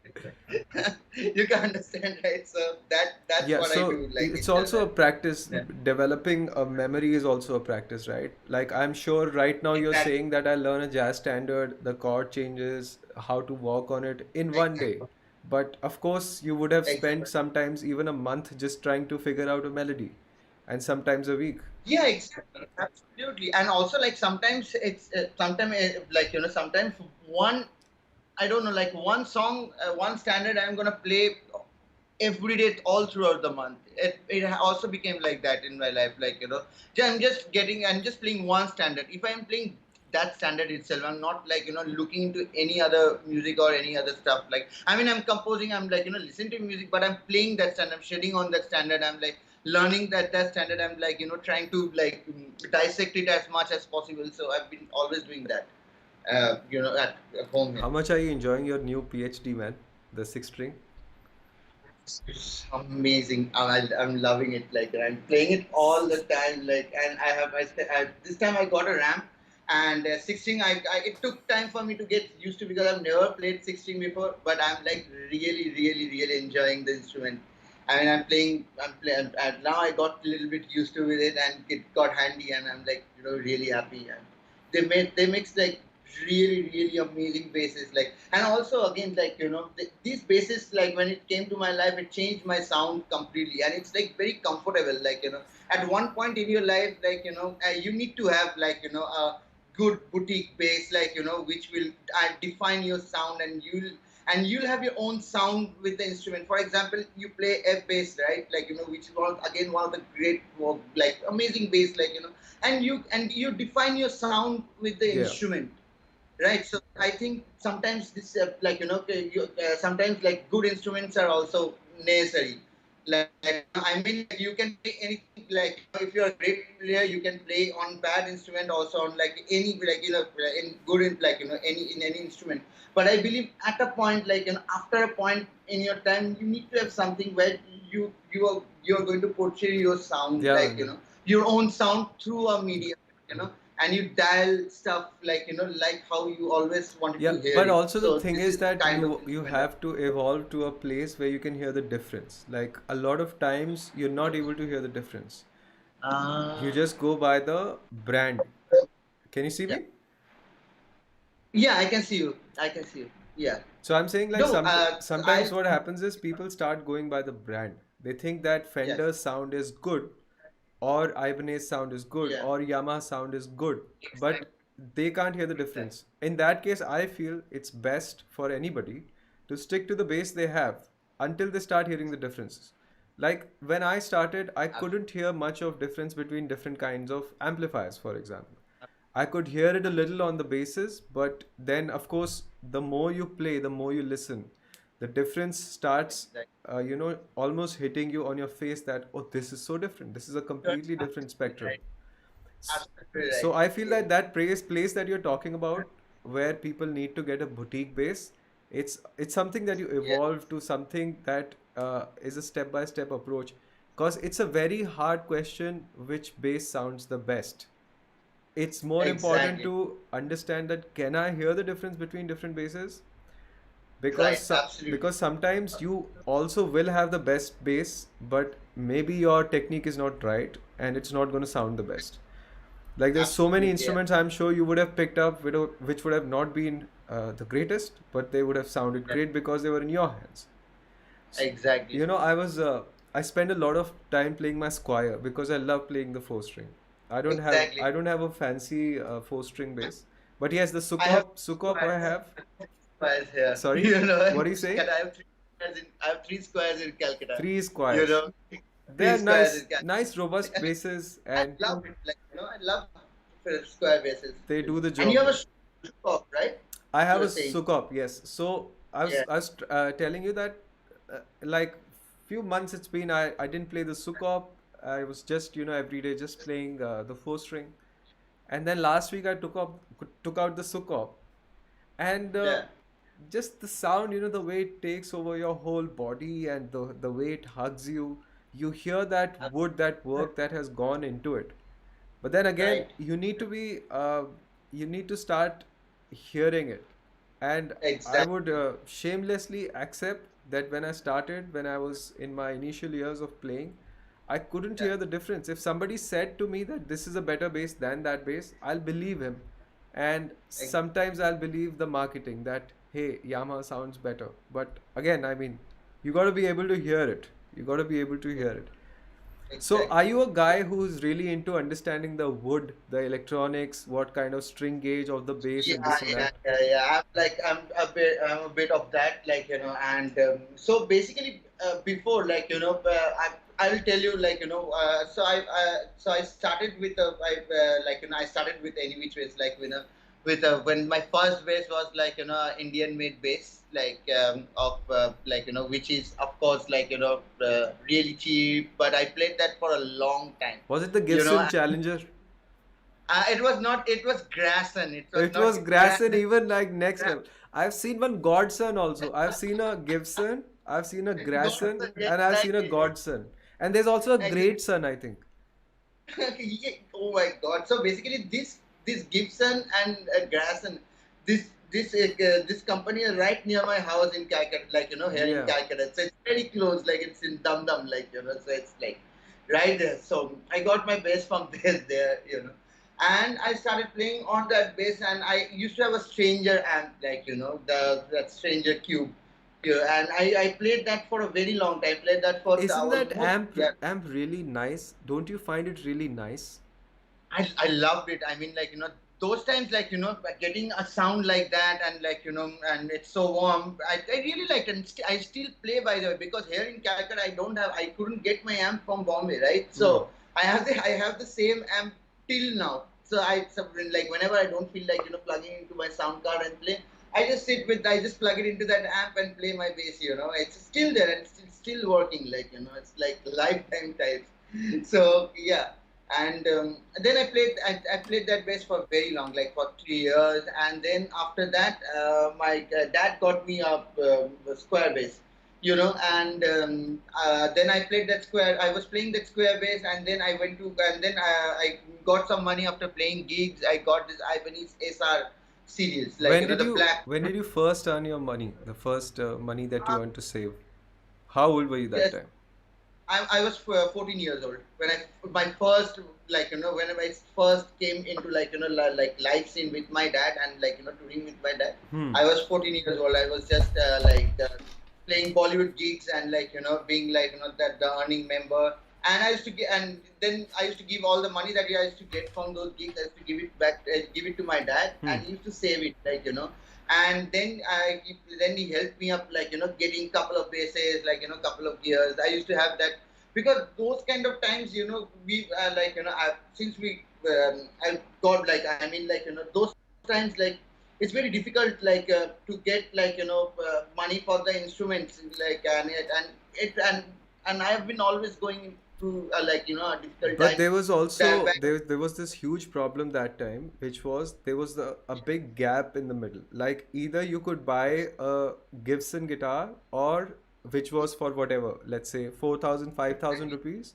you can understand, right? So that's Yeah, what I so do, like it's in also a general. practice. Yeah. Developing a memory is also a practice, right? Like I'm sure right now you're Exactly. saying that I learn a jazz standard, the chord changes, how to walk on it in one day. Exactly. But of course, you would have spent Exactly. sometimes even a month just trying to figure out a melody, and sometimes a week. Yeah, exactly. Absolutely. And also, like sometimes it's sometimes like sometimes one I don't know, like one song, one standard I'm gonna play every day all throughout the month. It also became like that in my life. Like I'm just playing one standard. If I'm playing that standard itself, I'm not like looking into any other music or any other stuff. Like I mean, I'm composing. I'm like listening to music, but I'm playing that standard. I'm shading on that standard. I'm like learning that standard. I'm like trying to like dissect it as much as possible. So I've been always doing that. At home. Yeah. How much are you enjoying your new PhD, man? The six string? It's amazing. I'm loving it. Like I'm playing it all the time. Like and this time I got a ramp and 16. It took time for me to get used to because I've never played 16 before. But I'm like really, really, really enjoying the instrument. I mean, I'm playing. I'm playing. And now I got a little bit used to with it, and it got handy, and I'm like really happy. And they mix like really really amazing basses, like, and also again like these basses, like when it came to my life it changed my sound completely, and it's like very comfortable, like at one point in your life, like you need to have like a good boutique bass, like which will define your sound, and you'll have your own sound with the instrument. For example, you play F bass, right? Like which is again one of the great like amazing bass, like and you define your sound with the Yeah. instrument, right? So I think sometimes this like sometimes like good instruments are also necessary. Like I mean, like, you can play anything. Like if you're a great player, you can play on bad instrument, also on like any like in good in like any instrument. But I believe at a point, like after a point in your time, you need to have something where you're going to portray your sound, Yeah, like man. your own sound through a medium, and you dial stuff like like how you always wanted Yeah, to hear but it. also the So thing this is is the that kind of you instrument that have to evolve to a place where you can hear the difference. Like a lot of times you're not able to hear the difference. You uh, just go by the brand. Can you see yeah, me? yeah, I can see you, I can see you, yeah. So I'm saying like No, sometimes I what happens is people start going by the brand. They think that yes, Fender's sound is good, or Ibanez sound is good, Yeah. or Yamaha sound is good, but Exactly. they can't hear the Exactly. difference. In that case, I feel it's best for anybody to stick to the bass they have until they start hearing the differences. Like when I started, I couldn't hear much of difference between different kinds of amplifiers, for example. I could hear it a little on the basses, but then, of course, the more you play, the more you listen, the difference starts, Exactly. almost hitting you on your face that, oh, this is so different. This is a You're completely different absolutely spectrum. right. Absolutely So right. I feel Yes. that that place that you're talking about, where people need to get a boutique bass, it's something that you Yes. evolve to something that is a step by step approach, because it's a very hard question which bass sounds the best. It's more important Exactly. to understand that can I hear the difference between different basses, Right. because Absolutely. because sometimes you also will have the best bass, but maybe your technique is not right and it's not going to sound the best. Like there's so many Absolutely. Yeah. instruments I'm sure you would have picked up which would have not been the greatest, but they would have sounded Yeah. great because they were in your hands. Exactly. I spend a lot of time playing my Squire because I love playing the four string. Exactly. I don't have a fancy four string bass, but yes, the I have Sukop I squares, have. squares here. Sorry, You know, in what do you say? Calcutta, I have three squares in Calcutta. Three You squires. know, three They're squares in nice, Calcutta. nice robust basses, I and love it. Like, I love square bases. they do the And you job have a well. shop, right? I You have a were saying. Sukop, yes. So Yeah. I was telling you that like few months it's been I didn't play the Sukop. I was just every day just playing the four string, and then last week I took out the Sukop, and Yeah. just the sound, the way it takes over your whole body and the way it hugs you. You hear that wood, that work that has gone into it. But then again, Right. you need to start hearing it. And I Exactly. would shamelessly accept that when I was in my initial years of playing, I couldn't Yeah. hear the difference. If somebody said to me that this is a better bass than that bass, I'll believe him. And Ex- sometimes I'll believe the marketing that, hey, Yamaha sounds better. But again, I mean, you got to be able to hear it. You got to be able to hear it. So, are Exactly. you a guy who's really into understanding the wood, the electronics, what kind of string gauge of the bass, Yeah, and this and yeah, that? yeah, yeah. I'm a bit of that, and so basically, before, I'll tell you, so I started with I started with any which ways, with when my first bass was Indian made bass, which is of course really cheap, but I played that for a long time, Was it the you know. Gibson Challenger? It was not. It was Grasson. It was It not was Grasson, Grasson. even like next level. I've seen one Godson also. I've seen a Gibson, I've seen a Grasson, Godson, yeah, and I've seen a exactly. Godson. And there's also a Exactly. Great Son, I think. Yeah, oh my God! So basically, this Gibson and Grasson, this company is right near my house in Calcutta, here in Yeah. Calcutta. So it's very close, like it's in Dum Dum, So it's like right there. So I got my bass from there. And I started playing on that bass, and I used to have a Stranger amp, the that Stranger Cube. Yeah, and I played that for a very long time. Played that for Isn't that almost, yeah. amp really nice? Don't you find it really nice? I loved it. I mean, those times, getting a sound like that, and and it's so warm. I really liked it. And I still play, by the way, because here in Calcutta, I couldn't get my amp from Bombay, right? Hmm. So I have the same amp till now. So whenever I don't feel like plugging into my sound card and play, I just plug it into that amp and play my bass. It's still there and still working. It's like lifetime types. So yeah, and then I played that bass for very long, like for 3 years, and then after that, my dad got me a square bass, and then I played that square. I was playing that square bass, and then I got some money after playing gigs. I got this Ibanez SR series, the black. When did you first earn your money? The first money that you Uh, earned to save? How old were you that yes, time? I was 14 years old when my first, when I first came into like live scene with my dad, and touring with my dad. Hmm. I was 14 years old. I was just playing Bollywood gigs, and being that the earning member. And I used to get, and then I used to give all the money that I used to get from those gigs. I used to give it back, give it to my dad, Hmm. and he used to save it, And then he helped me up, getting couple of bases, couple of gears. I used to have that because those kind of times, we since we I got those times it's very difficult to get money for the instruments and I have been always going through a difficult But time. there was That also back, there was this huge problem that time, which was there was a big gap in the middle. Like either you could buy a Gibson guitar, or which was for whatever, let's say 4,000, 5,000 exactly, rupees,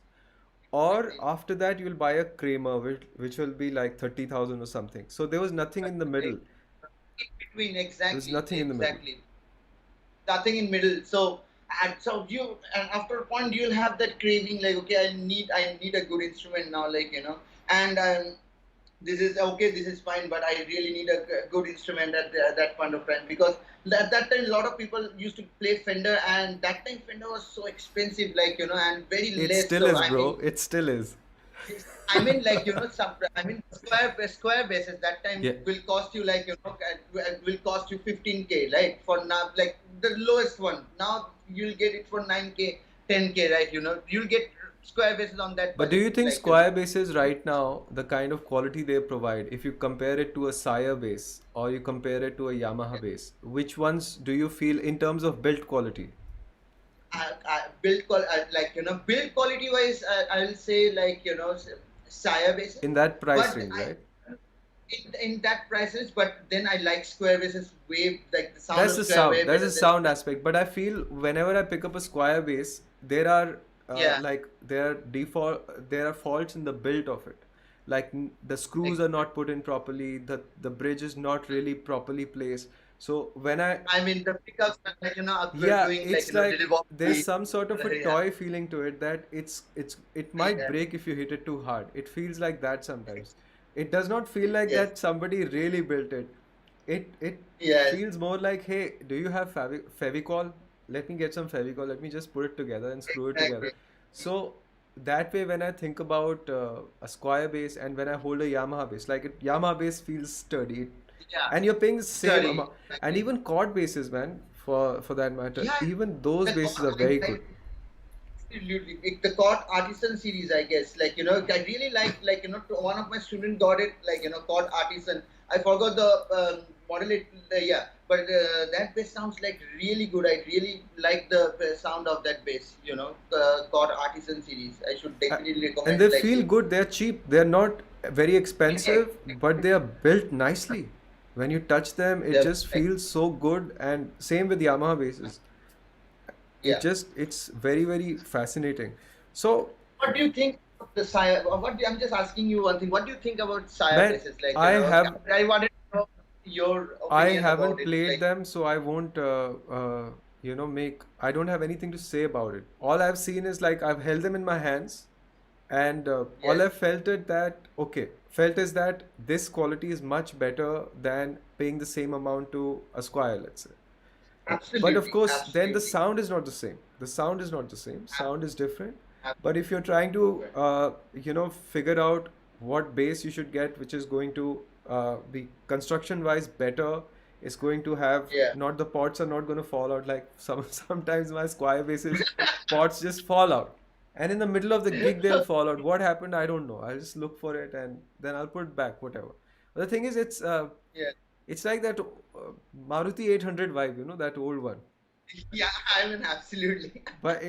or exactly. after that you'll buy a Kramer, which will be like 30,000 or something. So there was nothing in the middle. In between, There was exactly, nothing in the middle. exactly. Nothing in middle. So you, and after a point you'll have that craving like, okay, I need a good instrument now, and this is okay, this is fine, but I really need a good instrument at that point of time, because at that time a lot of people used to play Fender, and that time Fender was so expensive, and very It less. still So is, I bro. mean, It still is. square bases that time Yeah. will cost you will cost you 15K, right? For now, like the lowest one. Now you'll get it for 9K, 10K, right? You'll get square bases on that But do budget, you think Squire bases right now, the kind of quality they provide, if you compare it to a Sire base or you compare it to a Yamaha base, which ones do you feel in terms of build quality? build quality wise, I'll say Sire bases, In that price but range, right? in that prices. But then I like square bases way, like the sound That's of the square way sound. That's better the than sound aspect. But I feel whenever I pick up a Squire bass, there are yeah, there are faults in the build of it. Like the screws are not put in properly. The bridge is not really properly placed. So when I I mean, the pickups are we're yeah, doing it's little like there's wobbly. some sort of a Yeah, toy feeling to it that it might yeah, break if you hit it too hard. It feels like that sometimes. It does not feel like yes, that somebody really built it. It yes, feels more like, hey, do you have Fevicol? Let me get some Fevicol. Let me just put it together and screw it together. exactly. So that way, when I think about a Squire bass and when I hold a Yamaha bass, Yamaha bass feels sturdy, Yeah, and you're paying the same study. amount. And Exactly. even chord basses, man, for that matter, Yeah, even those the basses chord, are very good. exactly. Absolutely. The chord artisan series, I guess. I really one of my students got it, chord artisan. I forgot the model. Yeah, but that bass sounds like really good. I really like the sound of that bass. The chord artisan series. I should Uh, definitely and recommend. they feel good. They're cheap. They're not very Correct. expensive, but they are built nicely. When you touch them, it The just feels so good. And same with Yamaha basses. yeah. It's very, very fascinating. So, What do you think of the Saya? I'm just asking you one thing. What do you think about Saya man, bases? I have I wanted to know your I opinion about haven't it. played them, so I won't, make. I don't have anything to say about it. All I've seen is like I've held them in my hands, and all Yes, I've felt is that this quality is much better than paying the same amount to a Squire, let's say. But of absolutely, course, then the absolutely, sound is not the same. The sound is not the same. Ab- Sound is different. But if you're trying to, absolutely. figure out what bass you should get, which is going to be construction-wise better, is going to have Yeah. not the pots are not going to fall out like sometimes my Squire basses pots just fall out. And in the middle of the gig, they'll fall out. What happened? I don't know. I'll just look for it and then I'll put it back, whatever. But the thing is, Yeah. it's like that Maruti 800 vibe, that old one. Yeah. I mean, absolutely. But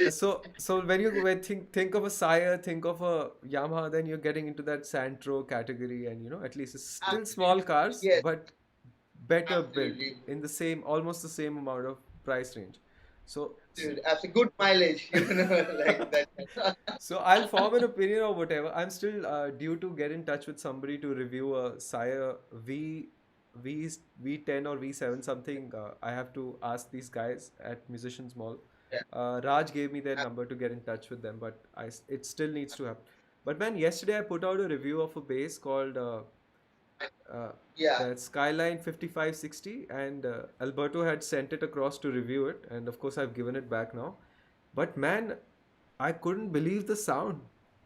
so when think of a Sire, think of a Yamaha, then you're getting into that Santro category, and at least it's still small Absolutely. cars, Yes. but better built Absolutely. in the same almost the same amount of price range. So Dude, absolutely good mileage. Like that. so I'll form an opinion or whatever. I'm still due to get in touch with somebody to review a Sire V V10 or V7 something. I have to ask these guys at Musicians Mall. Yeah. Raj gave me their number to get in touch with them, but it still needs to happen. But man, yesterday I put out a review of a bass called uh, Yeah. the Skyline 5560, and Alberto had sent it across to review it, and of course I've given it back now. But man, I couldn't believe the sound.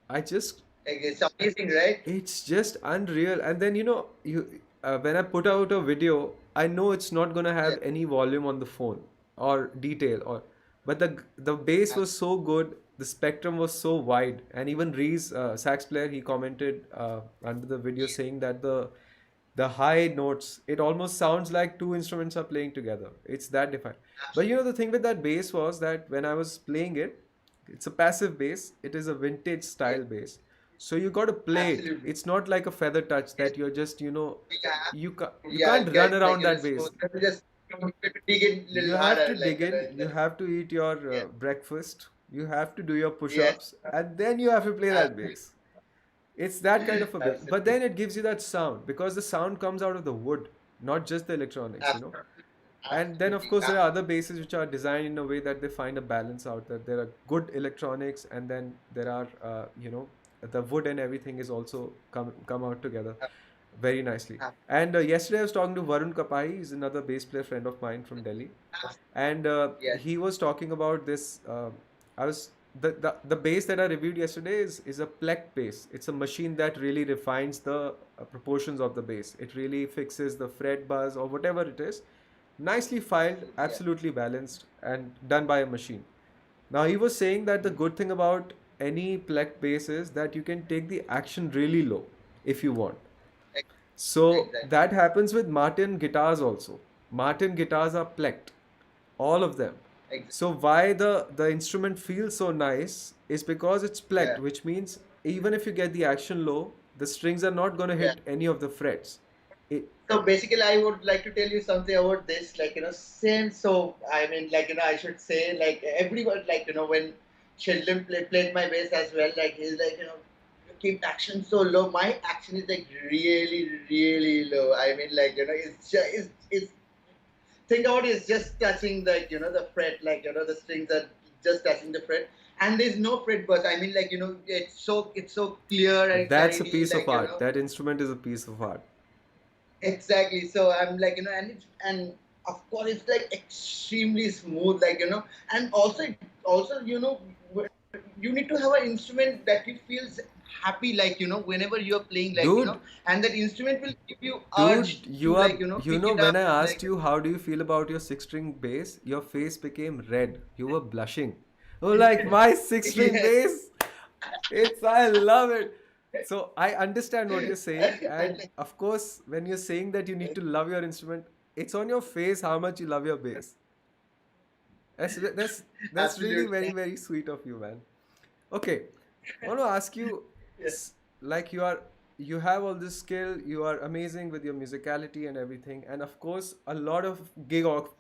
I just Like, it's amazing, right? It's just unreal. And then when I put out a video, I know it's not gonna Yeah, have any volume on the phone or detail but the bass was so good, the spectrum was so wide, and even Reese, sax player, he commented under the video saying that the high notes, it almost sounds like two instruments are playing together. It's that defined. But the thing with that bass was that when I was playing it, it's a passive bass. It is a vintage yeah, style bass. So you got to play it. absolutely. It's not like a feather touch Yes, that you're just, yeah, you yeah, can't run get like around that smooth. bass. Just dig it a You little have harder, to dig in, in you the have to eat your yeah, breakfast, you have to do your yes, push-ups, and then you have to play that absolutely, bass. It's that kind of a bass. But absolutely, then it gives you that sound because the sound comes out of the wood, not just the electronics. absolutely, And then, of absolutely, course, there are other basses which are designed in a way that they find a balance out, that there are good electronics, and then there are, the wood and everything is also come out together very nicely. And yesterday I was talking to Varun Kapai, he's another bass player friend of mine from Delhi, and yes, he was talking about this. I was the bass that I reviewed yesterday is a plect bass. It's a machine that really refines the proportions of the bass. It really fixes the fret buzz or whatever it is, nicely filed, yeah, absolutely balanced, and done by a machine. Now he was saying that the good thing about any plect bass is that you can take the action really low if you want. ex- So exactly, that happens with Martin guitars also. Martin guitars are plecked, all of them. exactly, So why the instrument feels so nice is because it's plecked, yeah, which means even if you get the action low, the strings are not going to yeah. hit any of the frets. It, So basically, I would like to tell you something about this. Like, same. So, I mean, like, I should say, like, everyone, like, when Sheldon played my bass as well, like, he's like, you keep action so low. My action is like really, really low. I mean, like, it's just, it's think about it, it's just touching, like, the fret, like, the strings are just touching the fret. And there's no fret buzz. I mean, like, it's so clear and that's a clarity, piece of like, art. That instrument is a piece of art. exactly. So I'm like, and of course it's like extremely smooth, like, and also, you need to have an instrument that it feels happy, like, whenever you're playing, like, Dude, and that instrument will give you urge dude, to, like, pick it when up, I asked like, you how do you feel about your six string bass, your face became red. You were blushing. Oh, like my six string yes, bass. I love it. So I understand what you're saying. And and of course, when you're saying that you need to love your instrument, it's on your face how much you love your bass. That's really very, absolutely, very sweet of you, man. Okay, I want to ask you, yeah. like you have all this skill, you are amazing with your musicality and everything, and of course, a lot of gig offers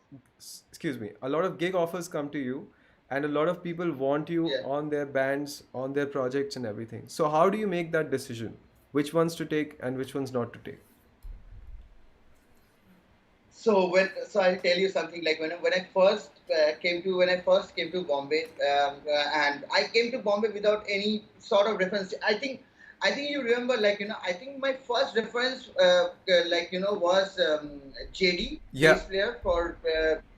come to you, and a lot of people want you Yeah. on their bands, on their projects, and everything. So how do you make that decision? Which ones to take and which ones not to take? So I'll tell you something, like, when I first came to Bombay, and I came to Bombay without any sort of reference. I think you remember, like, I think my first reference, like, was JD, Yeah. bass player for.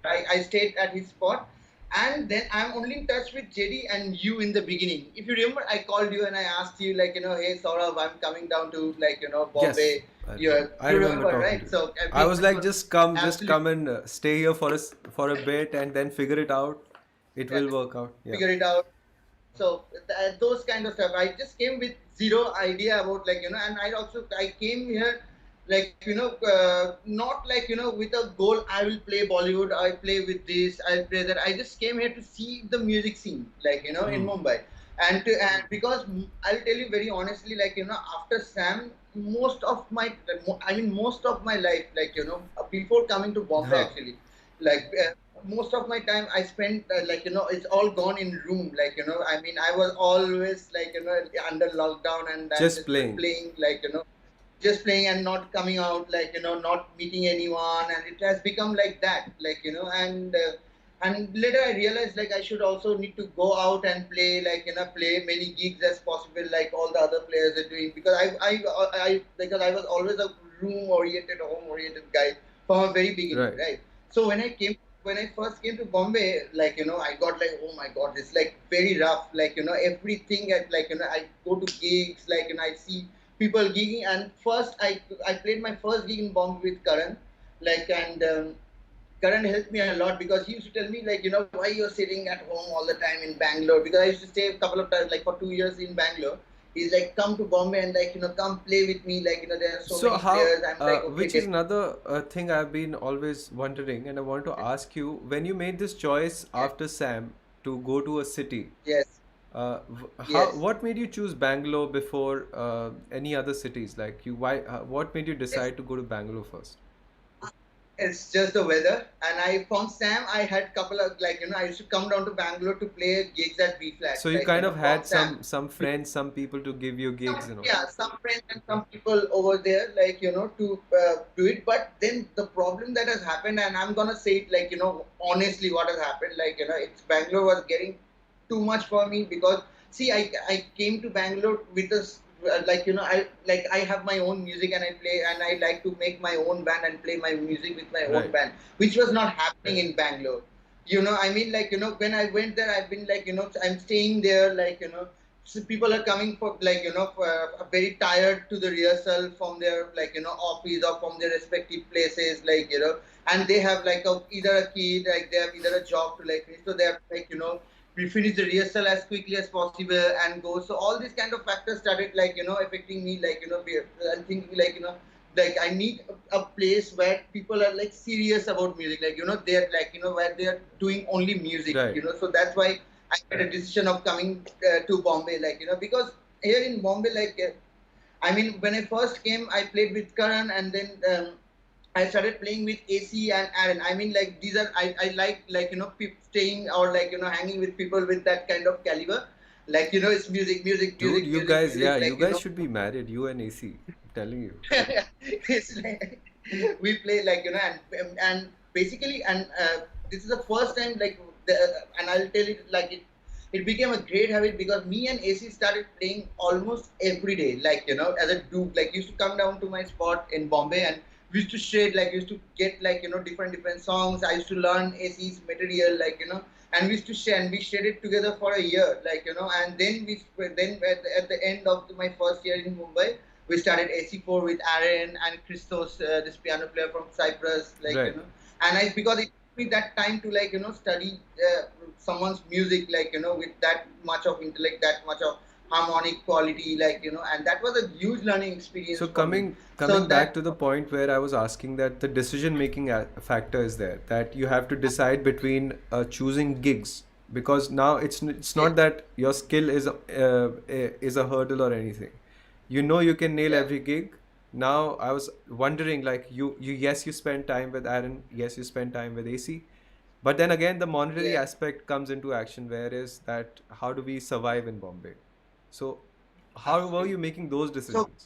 I stayed at his spot, and then I'm only in touch with JD and you in the beginning. If you remember, I called you and I asked you, like, hey, Saurabh, I'm coming down to, like, Yes, Bombay. I You remember remember, talking to right? you. So I was like, because just absolutely, come and stay here for a bit, and then figure it out. It yeah, will work out. Yeah. figure it out. So those kind of stuff. I just came with zero idea about, like, and I came here, like, not like, with a goal. I will play Bollywood. I play with this. I play that. I just came here to see the music scene, like, in Hmm. Mumbai, and because I'll tell you very honestly, like, after Sam, most of my life, like, before coming to Bombay, Huh. actually, like, most of my time I spent, like, it's all gone in room, like, I mean, I was always, like, under lockdown, and I'm Just just playing. playing, like, just playing and not coming out, like, not meeting anyone, and it has become like that, like, and later I realized, like, I should also need to go out and play, like, play many gigs as possible, like all the other players are doing, because because I was always a room oriented, home oriented guy from a very beginning, Right. right? So when I came when I first came to Bombay, like I got like, oh my God, it's like very rough. Like everything at like I go to gigs, like I see people gigging, and first I played my first gig in Bombay with Karan, like and. Karan helped me a lot because he used to tell me like why you're sitting at home all the time in Bangalore, because I used to stay a couple of times like for 2 years in Bangalore. He's like, come to Bombay and like come play with me, like there are so So many how, players. I'm like, okay, which is another thing I've been always wondering, and I want to ask you, when you made this choice yes, after Sam to go to a city, yes, yes. what made you choose Bangalore before any other cities? Like you, why, what made you Yes. decide to go to Bangalore first? It's just the weather. And I found Sam. I had couple of like I used to come down to Bangalore to play gigs at B flat, So you like kind of from had Sam. some friends, some people to give you gigs, Some, yeah, some friends and some people over there, like to do it. But then the problem that has happened, and I'm gonna say it like honestly, what has happened, like it's Bangalore was getting too much for me because see, I came to Bangalore with this. Like I have my own music and I play and I like to make my own band and play my music with my own right? band, which was not happening in Bangalore. I mean, like when I went there, I've been like I'm staying there, like so people are coming for like for, very tired to the rehearsal from their like office or from their respective places, like and they have like either a kid, like they have either a job to like finish, so they have like we finish the rehearsal as quickly as possible and go. So all these kind of factors started like affecting me, like I'm thinking like like I need a place where people are like serious about music, like they're like where they're doing only music, Right. so that's why I made a decision of coming to Bombay, like because here in Bombay, like I mean, when I first came, I played with Karan, and then I started playing with AC and Aaron. I mean, like these are I like staying or like hanging with people with that kind of caliber. Like it's music, music, Dude, music, you music, guys, music. yeah, you Like guys should be married, you and AC. I'm telling you. it's like we play like and basically and this is the first time like and I'll tell it like it became a great habit because me and AC started playing almost every day, like as a dude, like used to come down to my spot in Bombay and we used to share, like used to get like different songs. I used to learn AC's material, like and we used to share and we shared it together for a year, like and then then at the end of my first year in Mumbai, we started AC4 with Aaron and Christos, this piano player from Cyprus, like Right. and I because it took me that time to like study someone's music, like with that much of intellect, that much of harmonic quality, like and that was a huge learning experience So for me. coming So back that to the point where I was asking that the decision making factor is there, that you have to decide between choosing gigs, because now it's yes, not that your skill is a hurdle or anything. You know you can nail yeah, every gig. Now I was wondering, like you yes, you spend time with Aaron, yes, you spend time with AC, but then again the monetary yes. aspect comes into action, where is that how do we survive in Bombay? So how were Absolutely. you making those So decisions?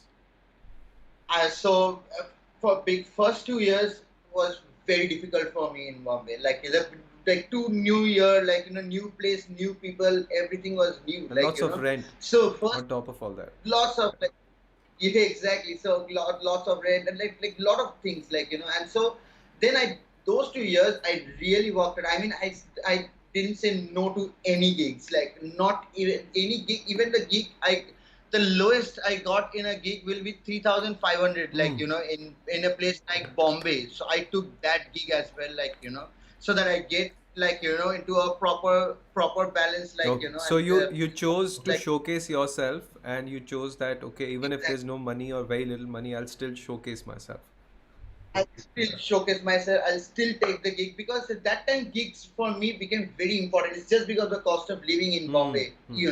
for big first 2 years was very difficult for me in Bombay. Like two new year, like new place, new people, everything was new. And Like lots of rent so first on top of all that. lots of like yeah, exactly. So lots of rent and like lot of things, like and so then I those 2 years I really worked it. I mean I didn't say no to any gigs, like not even any gig, even the gig the lowest I got in a gig will be 3,500, like Hmm. in a place like Bombay. So I took that gig as well, like so that I get like into a proper balance, like Okay. So and you chose to like showcase yourself, and you chose that, okay, even if there's exactly. no money or very little money, I'll still showcase myself. I'll still showcase myself. I'll still take the gig because at that time gigs for me became very important. It's just because of the cost of living in Hmm. Bombay, Hmm.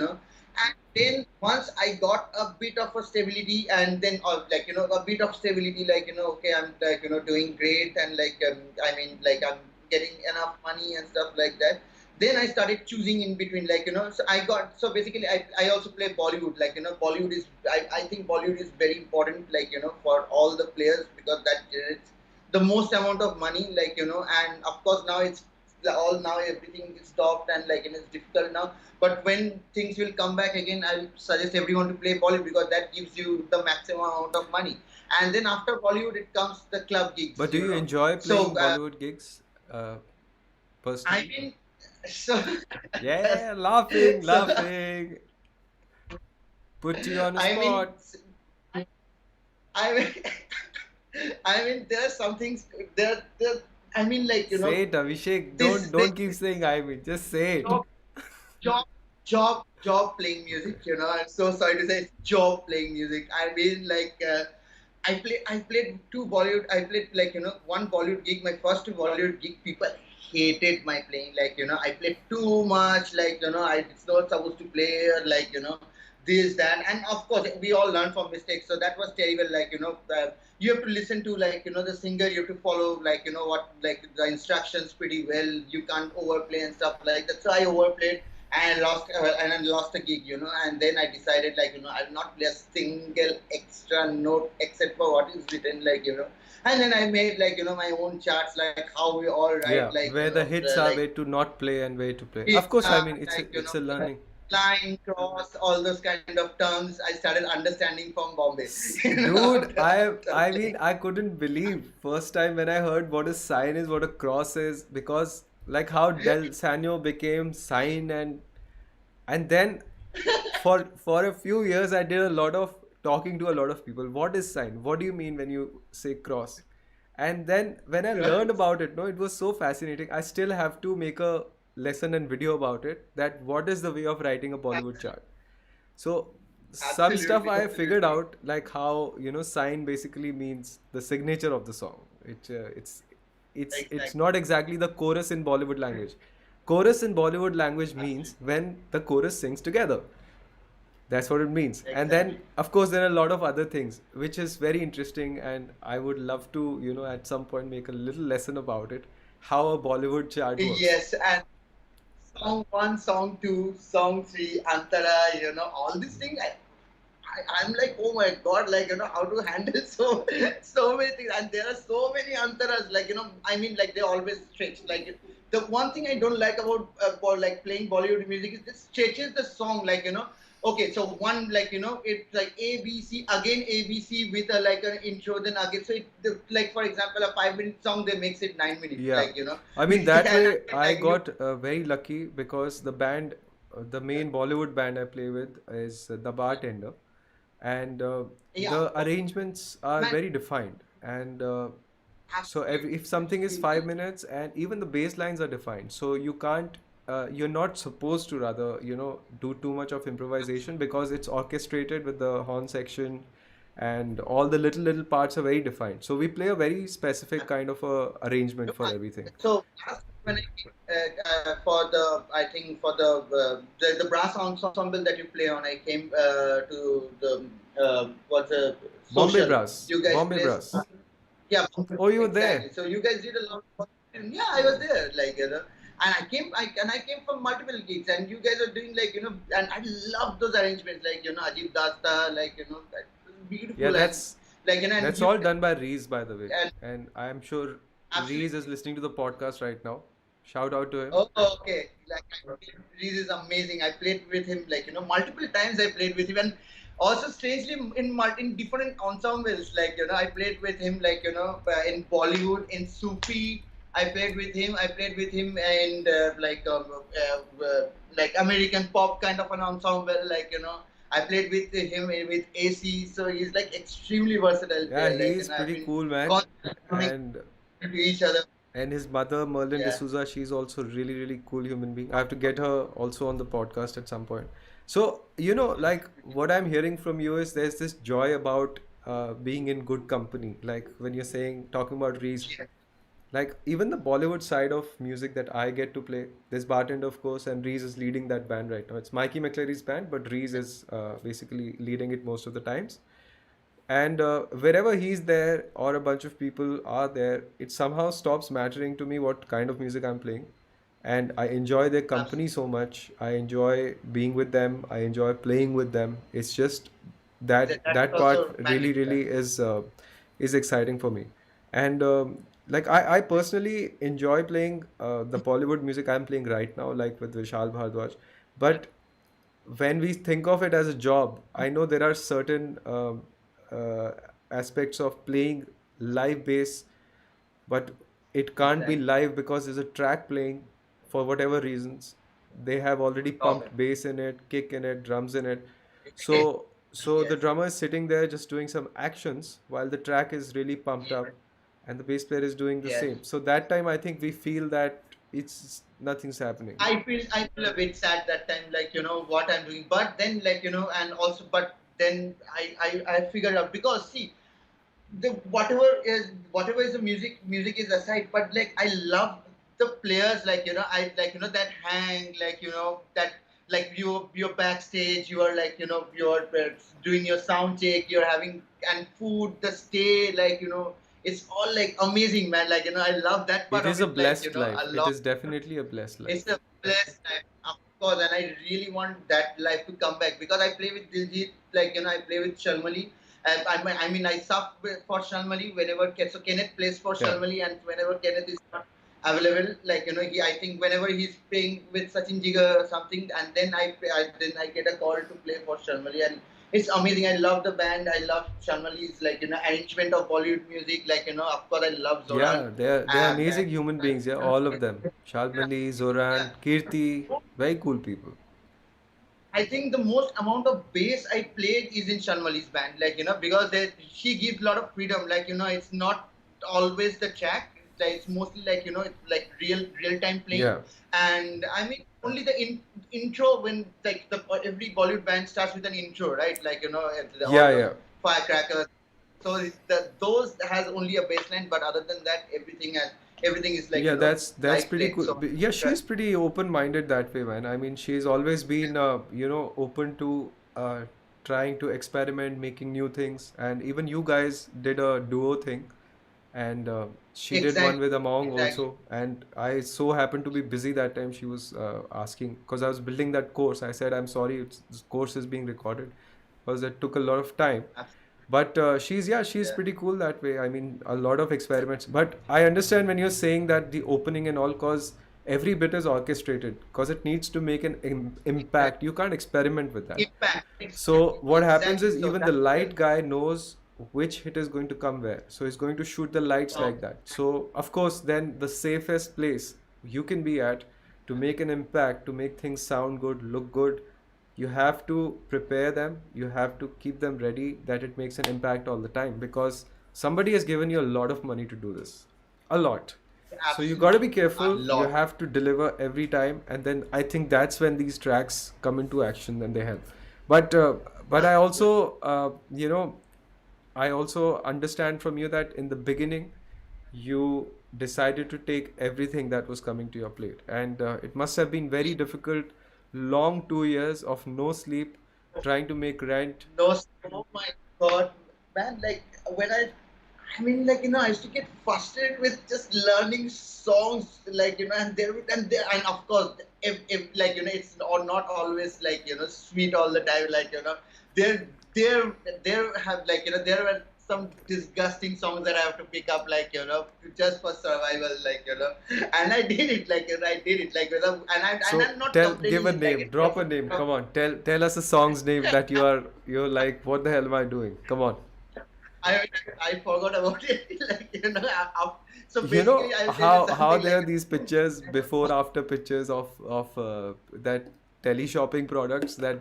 And then once I got a bit of a stability, and then like a bit of stability, like okay, I'm like doing great, and like I mean like I'm getting enough money and stuff like that. Then I started choosing in between, like so I got so basically I also play Bollywood, like Bollywood is I think Bollywood is very important, like for all the players because that generates the most amount of money, like and of course now it's all now everything is stopped and like it's difficult now, but when things will come back again, I'll suggest everyone to play Bollywood because that gives you the maximum amount of money. And then after Bollywood it comes the club gigs, But do you enjoy so playing Bollywood gigs? Uh, I personally? mean, so Yeah, laughing, so laughing. Put you on a I mean, spot. I mean, I mean, there are some things there. I mean, like Say it, Abhishek. Don't keep this saying I mean. Just say it. job, job playing music. I'm so sorry to say, it's job playing music. I mean, like I played two Bollywood. I played like one Bollywood gig. My first Bollywood gig, people hated my playing. Like I played too much. Like I was not supposed to play. Like this that, and of course we all learn from mistakes. So that was terrible. Like you have to listen to like the singer. You have to follow like what like the instructions pretty well. You can't overplay and stuff like that. So I overplayed and then lost a gig, and then I decided like I'll not play a single extra note except for what is written, like and then I made like my own charts, like how we all write, Yeah, like where the hits are, like where to not play and where to play. Of hits course, I are mean like it's a learning. line, cross, all those kind of terms I started understanding from Bombay, Dude, after I mean playing. I couldn't believe first time when I heard what a sign is, what a cross is, because like how Del Sano became sign, and then for a few years I did a lot of talking to a lot of people. What is sign? What do you mean when you say cross? And then when I learned about it, no, it was so fascinating. I still have to make a lesson and video about it. That what is the way of writing a Bollywood chart. So some stuff Absolutely, I figured absolutely. out, like how sign basically means the signature of the song. It's Exactly, not exactly the chorus in Bollywood language. Chorus in Bollywood language means absolutely, when the chorus sings together. That's what it means. And then, exactly. of course, there are a lot of other things, which is very interesting. And I would love to, at some point make a little lesson about it, how a Bollywood chart works. Yes, and song one, song two, song three, Antara, all these things. I'm like, oh my god, like how to handle so many things, and there are so many antaras. Like I mean, like they always stretch. Like the one thing I don't like about like playing Bollywood music is it stretches the song. Like okay, so one like it's like A B C again A B C with a like an intro, then again. So like for example, a 5 minute song they makes it 9 minutes. Yeah. Like I mean, that and way I like you got very lucky because the main Bollywood band I play with is The Bartender. And yeah, the arrangements are man, very defined. And so if something is absolutely. 5 minutes, and even the bass lines are defined, so you're not supposed to rather do too much of improvisation because it's orchestrated with the horn section, and all the little parts are very defined, so we play a very specific kind of a arrangement for everything. So last when I came, for the I think for the brass ensemble that you play on, I came to the what's a Bombay social. Brass, You guys Bombay play, Brass. yeah, Oh, you were there. exactly. So you guys did a lot. Yeah, I was there, like and I came from multiple gigs, and you guys are doing like and I love those arrangements, like Ajib Dasta, like that was Yeah, beautiful, and like and that's you all done by Reese, by the way. and And I am sure Reese is absolutely. listening to the podcast right now. Shout out to him. Oh, okay. Like Reese is amazing. I played with him like multiple times. I played with him, and also strangely in different ensembles. Like I played with him like in Bollywood, in Sufi. I played with him. I played with him and like American pop kind of an ensemble. Like I played with him with AC. So he's like extremely versatile Yeah, player. he Like is I've pretty been cool, man. constantly coming And to each other. his mother, Merlin Yeah. D'Souza, she's also really cool human being. I have to get her also on the podcast at some point. So, like what I'm hearing from you is there's this joy about being in good company. Like when you're saying, talking about Reese, like even the Bollywood side of music that I get to play, there's Bartender, of course, and Reese is leading that band right now. It's Mikey McClary's band, but Reese is basically leading it most of the times. And wherever he's there or a bunch of people are there, it somehow stops mattering to me what kind of music I'm playing. And I enjoy their company Absolutely. so much. I enjoy being with them. I enjoy playing with them. It's just That's that part also really magnificent. is exciting for me. And like I personally enjoy playing the Bollywood music I'm playing right now, like with Vishal Bhardwaj. But when we think of it as a job, I know there are certain uh, aspects of playing live bass, but it can't be Exactly. live because there's a track playing. for whatever reasons. They have already Okay. pumped bass in it, kick in it, drums in it. Yes. So the Yes. drummer is sitting there just doing some actions while the track is really pumped Yes. up, and the bass player is doing the Yes. same. So that time I think we feel that it's nothing's happening. I feel a bit sad that time, like what I'm doing. But then, and also, but then I figured out, because see, the whatever is the music is aside, but like I love the players, I like that hang, that, like you're backstage, you are like you're doing your sound check, you're having, and food, the stay, it's all like amazing, man, I love that part It of is a it, blessed I life. It love. is definitely a blessed It's life. a blessed time, of course, and I really want that life to come back, because I play with Diljit, I play with Shalmali. I mean, I sub for Shalmali whenever so Kenneth plays for Yeah. Shalmali, and whenever Kenneth is not available, I think whenever he's playing with Sachin Jigar or something, and then I get a call to play for Shalmali, and it's amazing. I love the band. I love Shalmali's arrangement of Bollywood music. Of course, I love Zoran. Yeah, they're And amazing human beings. Yeah, all of them. yeah, Shalmali, yeah. Zoran, Kirti, very cool people. I think the most amount of bass I played is in Shanmali's band, because she gives a lot of freedom. It's not always the track. It's mostly it's like real time playing. Yeah, And I mean, only the intro, when the every Bollywood band starts with an intro, right? All yeah, the yeah. firecrackers. So those has only a bass line, but other than that, everything is Yeah, that's live pretty played. cool. So Yeah, she's pretty open-minded that way, man. I mean, she's always been, open to trying to experiment, making new things. And even you guys did a duo thing, and she did one exactly, with Among exactly. also. And I so happened to be busy that time. She was asking because I was building that course. I said, I'm sorry, this course is being recorded because it took a lot of time. But she's Yeah. pretty cool that way. I mean, a lot of experiments. But I understand when you're saying that the opening and all, cause every bit is orchestrated, cause it needs to make an Exactly. impact. You can't experiment with that. Impact. So Exactly. what happens Exactly. is So even the that's light guy knows which hit is going to come where. So he's going to shoot the lights um, like that. So of course, then the safest place you can be at to make an impact, to make things sound good, look good, you have to prepare them. You have to keep them ready that it makes an impact all the time because somebody has given you a lot of money to do this. A lot. So you got to absolutely be a careful. You lot. have to deliver every time, and then I think that's when these tracks come into action and they help. But uh, but I Absolutely. also I also understand from you that in the beginning you decided to take everything that was coming to your plate, and it must have been very difficult. Long 2 years of no sleep, trying to make rent. No, oh my God, man! When I mean, I used to get frustrated with just learning songs, and of course, if it's not always sweet all the time, there, there, there have there were some disgusting songs that I have to pick up, just for survival, and I did it, I did it, and So I'm not tell, give complaining a it, name, it drop was. a name. Come on, tell us a song's name that you're like, what the hell am I doing? Come on. I forgot about it. So You basically, know I'll tell you how something there are these pictures before after pictures of that tele shopping products that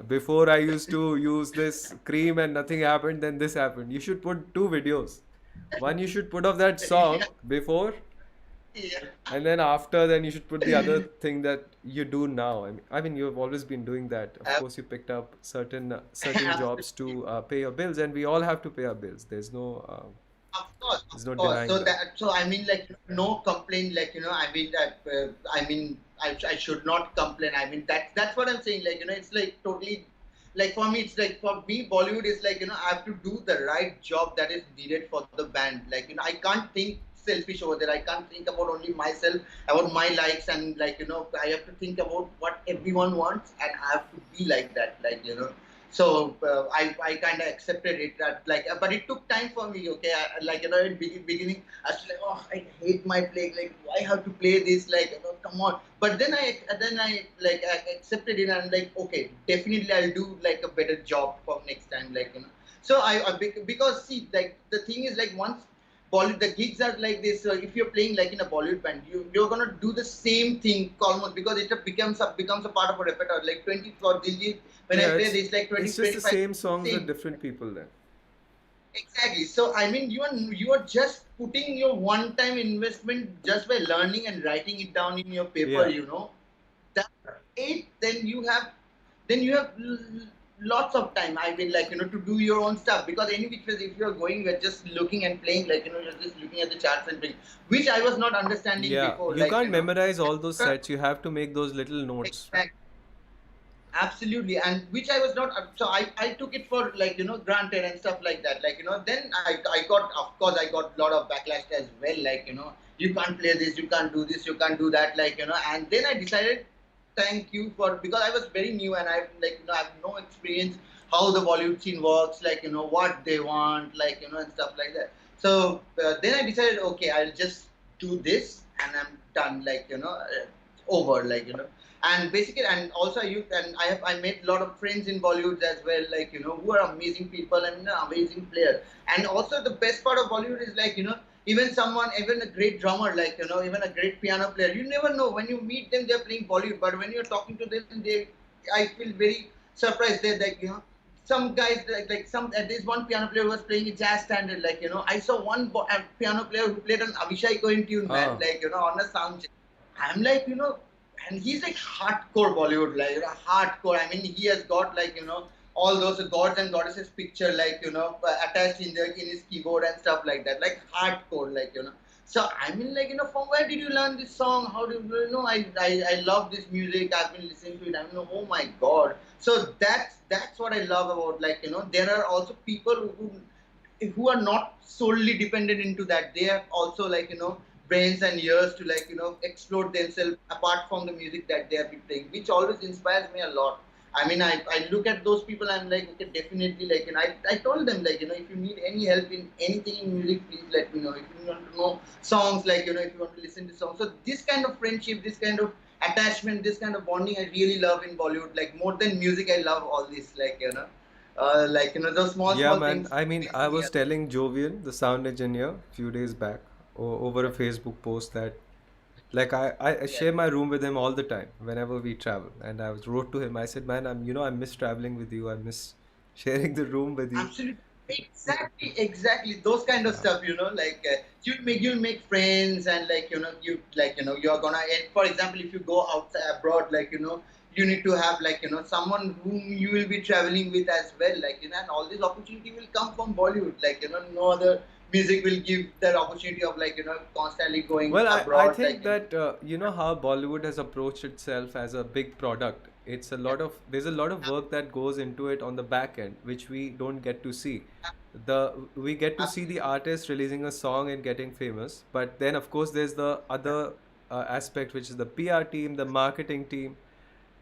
before I used to use this cream and nothing happened, then this happened. You should put two videos. One you should put of that song yeah, before, yeah, and then after, then you should put the other thing that you do now. I mean, you've always been doing that. Of ab- course, you picked up certain jobs absolutely. to pay your bills, and we all have to pay our bills. Of course, of There's no course. denying that. So I mean, no complaint. I mean, I should not complain. I mean, that's what I'm saying. It's totally. For me, it's for me, Bollywood is I have to do the right job that is needed for the band. I can't think selfish over there. I can't think about only myself, about my likes, and I have to think about what everyone wants, and I have to be like that. So I kind of accepted it. But it took time for me. Okay, in beginning, I was like, oh, I hate my play. Why have to play this? Come on. But then I I accepted it, and I'm like, okay, definitely I'll do a better job for next time. So because see, the thing is, once Bollywood, the gigs are like this. So if you're playing like in a Bollywood band, you're gonna do the same thing almost, because it becomes a part of a repertoire. Like 20 for Diljit, when I Yeah, play this like 20 it's just the 25 same songs with same. different people then. Exactly. So I mean, you are just putting your one-time investment just by learning and writing it down in your paper. Yeah. That it then you have lots of time. I mean, like to do your own stuff, because any which ways, if you're going, you're just looking and playing, like you're just looking at the charts and playing, which I was not understanding Yeah, before. you Like can't memorize all those uh, sets. You have to make those little notes. exactly. Absolutely, and which I was not. So I took it for like granted and stuff like that. Like then I got, of course, I got a lot of backlash as well. Like you can't play this, you can't do this, you can't do that. Like and then I decided, thank you for, because I was very new and I like I have no experience how the Bollywood scene works. Like what they want, like and stuff like that. So then I decided, okay, I'll just do this and I'm done. Like over. Like and basically, and also I made a lot of friends in Bollywood as well, like who are amazing people and amazing players. And also the best part of Bollywood is like even a great drummer, like even a great piano player, you never know when you meet them they're playing Bollywood, but when you're talking to them, they I feel very surprised. They're like some guys like some there's one piano player who was playing a jazz standard, like I saw one piano player who played an Avishek Dey tune, man, Ah, like on a sound check. I'm like and he's like hardcore Bollywood, like hardcore. I mean, he has got like all those gods and goddesses picture, like attached in his keyboard and stuff like that, like hardcore, like So I mean, like from where did you learn this song? How do you know? I love this music. I've been listening to it. I mean, oh my god. So that's what I love about, like there are also people who are not solely dependent into that. They have also, like brains and ears to, like explore themselves apart from the music that they have been playing, which always inspires me a lot. I mean, I look at those people, I'm like, okay, definitely, like I told them, like if you need any help in anything in music, please let me know. If you want to know songs, like if you want to listen to songs, so this kind of friendship, this kind of attachment, this kind of bonding, I really love in Bollywood. Like more than music, I love all this, like like those small yeah, small man. things I mean, makes I me was telling Jovian, the sound engineer, a few days back over a Facebook post that, like, I yes. share my room with him all the time whenever we travel. And I was wrote to him. I said, man, I miss traveling with you. I miss sharing the room with you. Absolutely, exactly. Those kind of Yeah. stuff, like you'll make friends, and like you're gonna. And for example, if you go outside abroad, like you need to have, like someone whom you will be traveling with as well, like and all this opportunity will come from Bollywood. Like no other music will give that opportunity of, like constantly going Well, I abroad, think like that you know how Bollywood has approached itself as a big product. There's a lot of work that goes into it on the back end, which we don't get to see. We get to see the absolutely, artist releasing a song and getting famous, but then of course there's the other aspect, which is the PR team, the marketing team,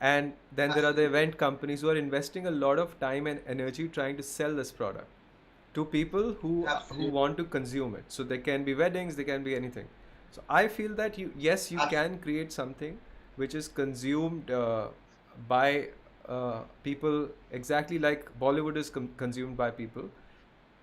and then there are the absolutely, event companies who are investing a lot of time and energy trying to sell this product to people who absolutely, want to consume it. So there can be weddings, there can be anything. So I feel that you absolutely, can create something which is consumed by people exactly like Bollywood is consumed by people.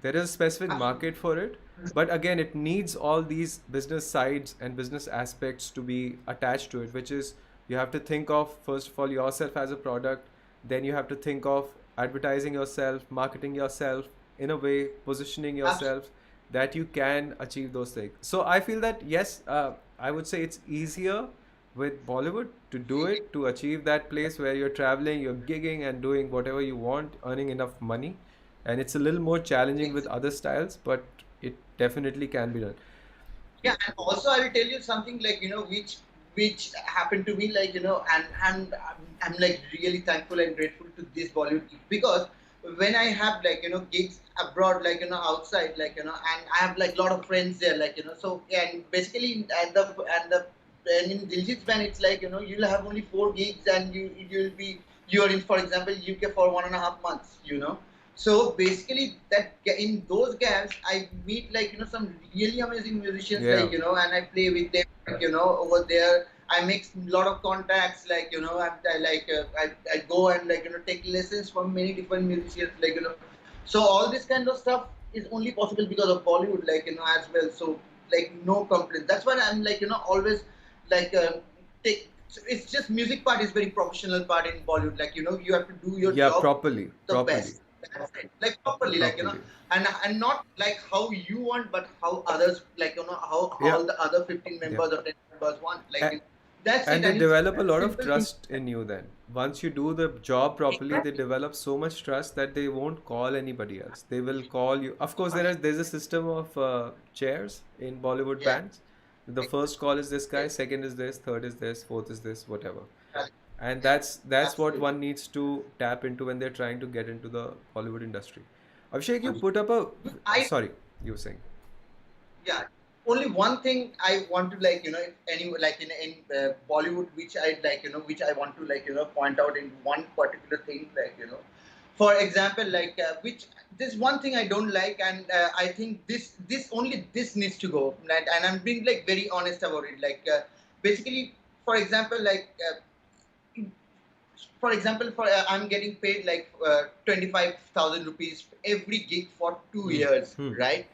There is a specific market absolutely. for it, but again, it needs all these business sides and business aspects to be attached to it, which is you have to think of, first of all, yourself as a product. Then you have to think of advertising yourself, marketing yourself in a way, positioning Absolutely. yourself that you can achieve those things. So I feel that yes, I would say it's easier with Bollywood to do it, to achieve that place where you're traveling, you're gigging and doing whatever you want, earning enough money. And it's a little more challenging with other styles, but it definitely can be done. Yeah, and also I will tell you something, like which happened to me, like and I'm like really thankful and grateful to this Bollywood gig, because when I have, like gigs abroad, like outside, like and I have like a lot of friends there, like so, and basically and in Diljit's band, it's like you'll have only 4 gigs, and you're in, for example, UK for 1.5 months, so basically, that in those gaps, I meet, like some really amazing musicians, Yeah. like and I play with them, like, over there. I make a lot of contacts, like I like I go and, like take lessons from many different musicians, like So all this kind of stuff, is only possible because of Bollywood, like as well. So like no complaint. That's why I'm like always like take. So it's just music part is very professional part in Bollywood. Like you have to do your Yeah, job properly, the properly, best. That's it. Like properly, like properly. and not like how you want, but how others like how Yeah, all the other 15 yeah. members or 10 members want. Like A- that's it, And they and it's develop a lot of simple thing. trust in you then. Once you do the job properly, they Exactly. develop so much trust that they won't call anybody else. They will call you. Of course, there's a system of chairs in Bollywood Yeah. bands. The first call is this guy, Yes. second is this, third is this, fourth is this, whatever. Correct. And that's what Absolutely. one needs to tap into when they're trying to get into the Bollywood industry. Abhishek, you put up a I sorry, you were saying. Yeah, only one thing I want to like if any like in Bollywood, which I like which I want to like point out in one particular thing, like for example, like which this one thing I don't like, and I think this only this needs to go, and I'm being like very honest about it. Like basically, for example, like for I'm getting paid like 25,000 rupees every gig for 2 years, Hmm. right?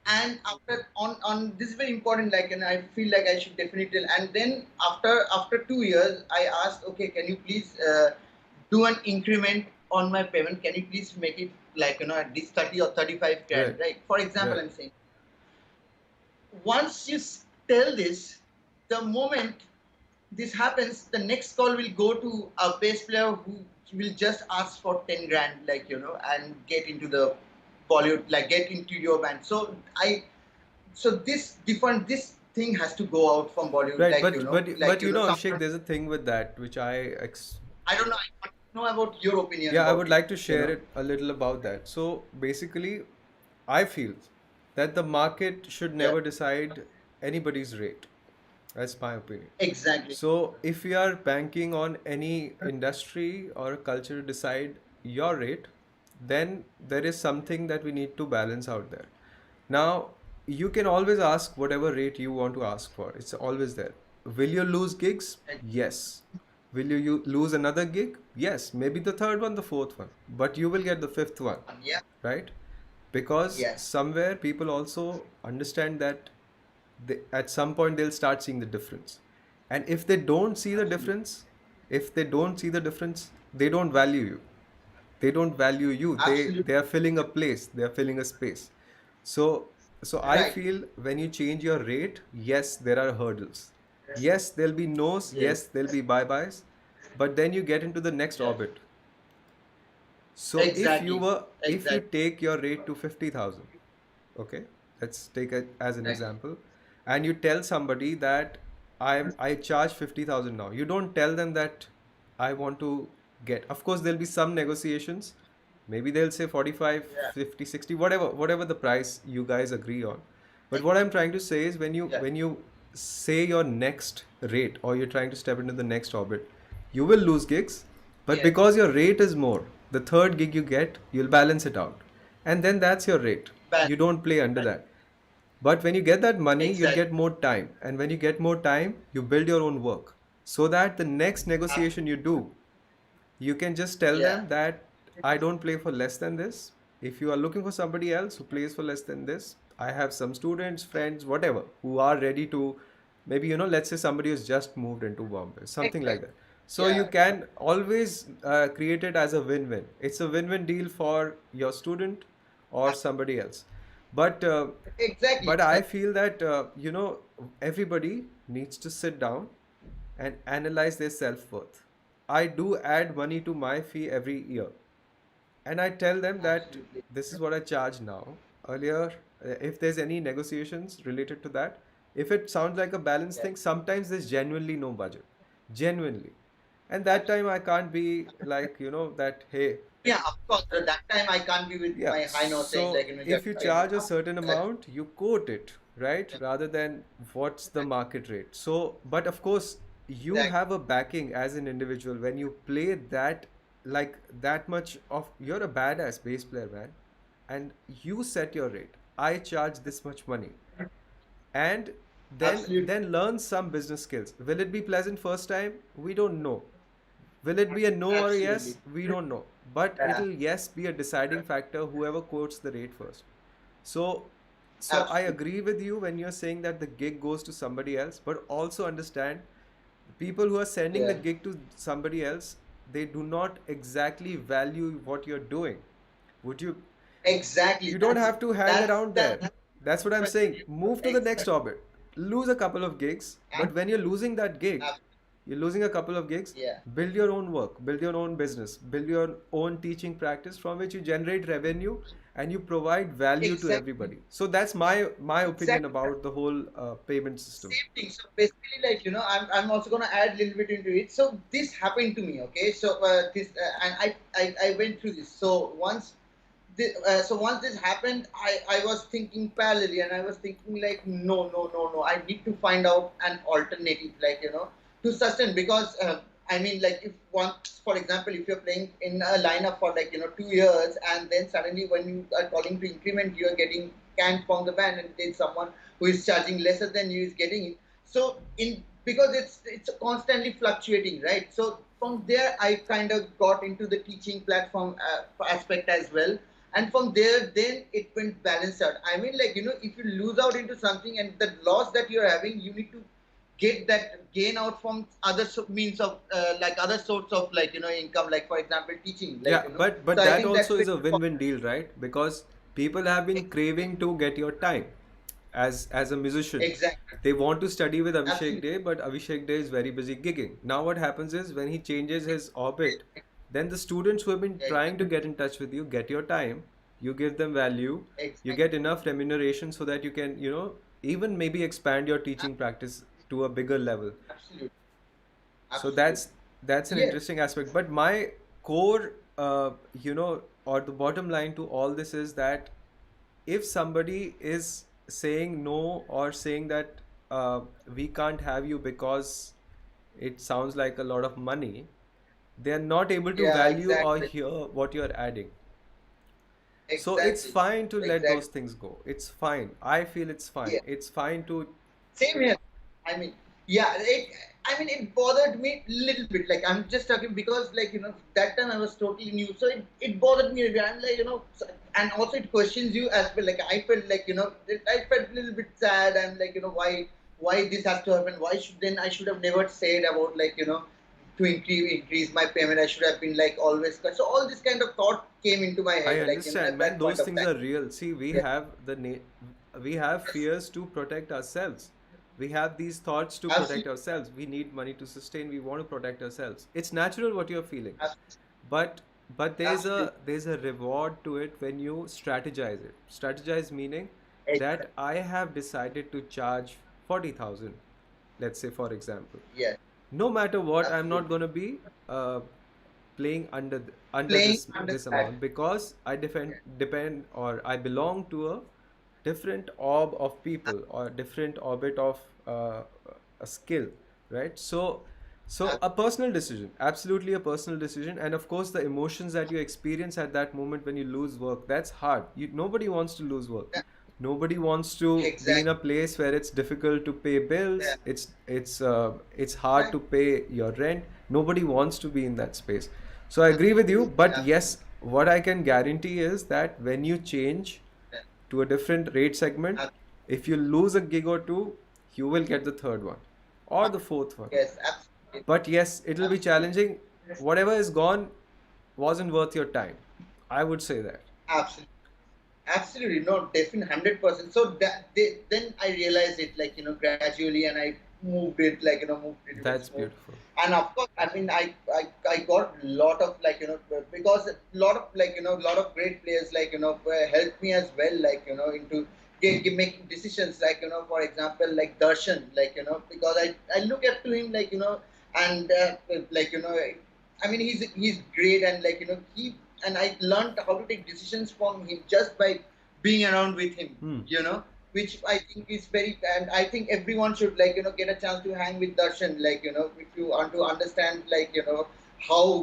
And after on this is very important, like, and I feel like I should definitely. And then after 2 years, I asked, okay, can you please do an increment on my payment? Can you please make it like at least 30 or 35 grand, Right, right? For example, right. I'm saying once you tell this, the moment this happens, the next call will go to a bass player who will just ask for 10 grand, like, and get into the Bollywood, like get into your band. So this thing has to go out from Bollywood, Right, like, but some, Abhishek, there's a thing with that which I don't know, I want to know about your opinion yeah, I about would it, like to share it a little about that. So basically, I feel that the market should Yeah, never decide anybody's rate. That's my opinion. exactly. So if we are banking on any industry or culture to decide your rate, then there is something that we need to balance out there. Now, you can always ask whatever rate you want to ask for. It's always there. Will you lose gigs? Yes. Will you lose another gig? Yes. Maybe the third one, the fourth one. But you will get the fifth one, Yeah, right? Because yeah, somewhere people also understand that at some point they'll start seeing the difference. And if they don't see the absolutely. difference, if they don't see the difference, they don't value you. They don't value you. They Absolutely. are filling a place. They are filling a space. So I Right. feel when you change your rate, yes, there are hurdles. Yes, there'll be no's. Yes. Yes, there'll be bye byes. But then you get into the next Yes. orbit. So Exactly. if you Exactly. take your rate to 50,000, okay, let's take it as an Right. example, and you tell somebody that I charge 50,000 now. You don't tell them that I want to get. Of course, there'll be some negotiations. Maybe they'll say 45, Yeah. 50, 60, whatever the price you guys agree on. But what I'm trying to say is Yeah. when you say your next rate or you're trying to step into the next orbit, you will lose gigs, but Yes. because your rate is more, the third gig you get, you'll balance it out. And then that's your rate. Bad. You don't play under that. But when you get that money, you'll Exactly. get more time. And when you get more time, you build your own work. So that the next negotiation you do, you can just tell Yeah. them that I don't play for less than this. If you are looking for somebody else who plays for less than this, I have some students, friends, whatever, who are ready to maybe, let's say somebody who's just moved into Bombay, something like Exactly. that. So you Yeah. can always create it as a win-win. It's a win-win deal for your student or somebody else. But Exactly. but I feel that everybody needs to sit down and analyze their self-worth. I do add money to my fee every year, and I tell them that Absolutely. this is what I charge now. Earlier, if there's any negotiations related to that, if it sounds like a balance Yeah. thing, sometimes there's genuinely no budget, genuinely, and that time I can't be like that. Hey, Yeah. Of course. At that time, I can't be with yeah, my high note saying so like if you you charge a certain that- amount, you quote it, right? Rather than what's the market rate. So, but of course, you that have a backing as an individual when you play that, like that much of, you're a badass bass player, man, and you set your rate. I charge this much money, and absolutely. then learn some business skills. Will it be pleasant first time? We don't know. Will it be a no or a yes? Absolutely. We don't know. But Yeah. it'll yes be a deciding factor whoever quotes the rate first. So, so I Absolutely. agree with you when you're saying that the gig goes to somebody else, but also understand the people who are sending the Yeah. gig to somebody else, they do not exactly value what you're doing. Would you? Exactly. You don't have to hang around there. That's That's what I'm saying. Move to the next exactly. orbit. Lose a couple of gigs, but when you're losing that gig, Absolutely. you're losing a couple of gigs, Yeah. build your own work, build your own business, build your own teaching practice from which you generate revenue and you provide value to Exactly. everybody. So that's my opinion Exactly. about the whole payment system. Same thing. So basically, I'm also gonna add a little bit into it. So this happened to me. Okay. So this and I went through this. So once this happened, I was thinking parallelly, and I was thinking like, no, no, no, no. I need to find out an alternative, to sustain, because I mean, like, if once, for example, if you're playing in a lineup for 2 years, and then suddenly when you are calling to increment, you are getting canned from the band, and then someone who is charging lesser than you is getting it. So in because it's constantly fluctuating, right? So from there, I kind of got into the teaching platform aspect as well, and from there then it went balanced out. I mean, if you lose out into something, and the loss that you're having, you need to get that gain out from other means of other sorts of income, like for example teaching, Yeah, so but I that think that's also very is a important. win-win deal, right? Because people have been craving to get your time as a musician. Exactly. They want to study with Avishek Absolutely. Dey, but Avishek Dey is very busy gigging. Now what happens is when he changes his orbit, then the students who have been trying to Exactly. get in touch with you get your time, you give them value, you Exactly. get enough remuneration so that you can, even maybe expand your teaching practice to a bigger level. Absolutely. So Absolutely. that's an Yes. interesting aspect. But my core, or the bottom line to all this is that if somebody is saying no or saying that we can't have you because it sounds like a lot of money, they are not able to Yeah. value or Exactly. hear what you're adding. So it's Exactly. fine to let those Exactly. things go. It's fine. I feel it's fine. Yeah. It's fine to. Same here. I mean, yeah, it bothered me a little bit. Like, I'm just talking because, that time I was totally new. So it bothered me a bit. I'm like, and also it questions you as well. Like, I felt like, I felt a little bit sad. I'm like, why this has to happen? Why should then I should have never said about, to increase my payment. I should have been like always. So all this kind of thought came into my I head, understand, at man. that point Those of things time. are real. See, Yeah. we have fears to protect ourselves. We have these thoughts to protect Absolutely. ourselves. We need money to sustain. We want to protect ourselves. It's natural what you're feeling, but Absolutely. there's a reward to it when you strategize it. Strategize meaning Exactly. that I have decided to charge 40,000. Let's say, for example, Yes. no matter what, I'm not Absolutely. going to be playing under Playing this under this that. amount because I depend or I belong to a different orb of people or different orbit of a skill, right? So a personal decision, absolutely a personal decision, and of course the emotions that you experience at that moment when you lose work, that's hard. Nobody wants to lose work. Nobody wants to be in a Exactly. place where it's difficult to pay Yeah. bills. It's hard to Exactly. pay your rent. Nobody wants to be in that space. So I agree with you, but Absolutely. yes, what I can guarantee is that when you change Yeah. to a different rate segment, Ab- if you lose a gig or two, you will get the third one or the fourth one. Yes. Absolutely. But yes, it'll be Absolutely. challenging. Whatever is gone wasn't worth your time. I would say that. Absolutely. Absolutely, no, definitely 100%. So then I realized it, gradually, and I moved it, moved it with That's smooth. beautiful. And of course, I mean, I got a lot of, because a lot of, lot of great players, helped me as well, into making decisions, for example, like Darshan, because I look up to him, and I mean, he's great, and I learned how to take decisions from him just by being around with him, Hmm. which I think is very, and I think everyone should, get a chance to hang with Darshan, if you want to understand, how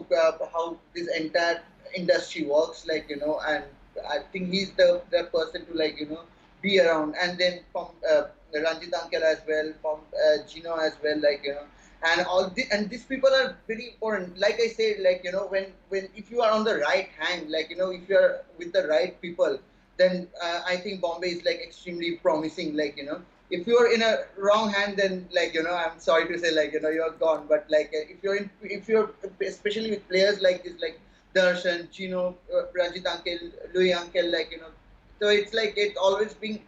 this entire industry works, and I think he's the person to, be around. And then from Ranjit uncle as well, from Gino as well, and these people are very important. Like I said, when if you are on the right hang, if you are with the right people, then I think Bombay is like extremely promising. Like, if you're in a wrong hand, then like, I'm sorry to say, like, you're gone. But like, if you're especially with players like this, like Darshan, Chino, Ranjit Uncle, Louis Uncle, like, so it's like it's always being,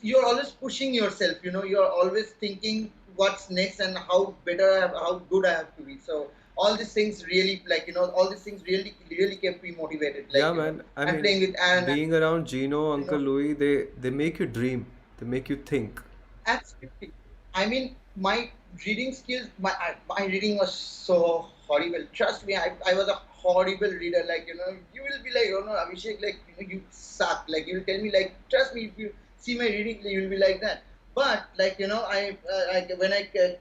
you're always pushing yourself. You're always thinking what's next and how better how good I have to be. So all these things really, like, all these things really kept me motivated. Like, Yeah, man. I I'm mean, playing with Aaron. being around Gino, You Uncle know, Louis, they make you dream. They make you think. Absolutely. I mean, my reading skills, my reading was so horrible. Trust me, I was a horrible reader. Like, you will be like, oh no, Abhishek, like, you suck. Like, you will tell me, like, trust me, if you see my reading, you will be like that. But, like, when I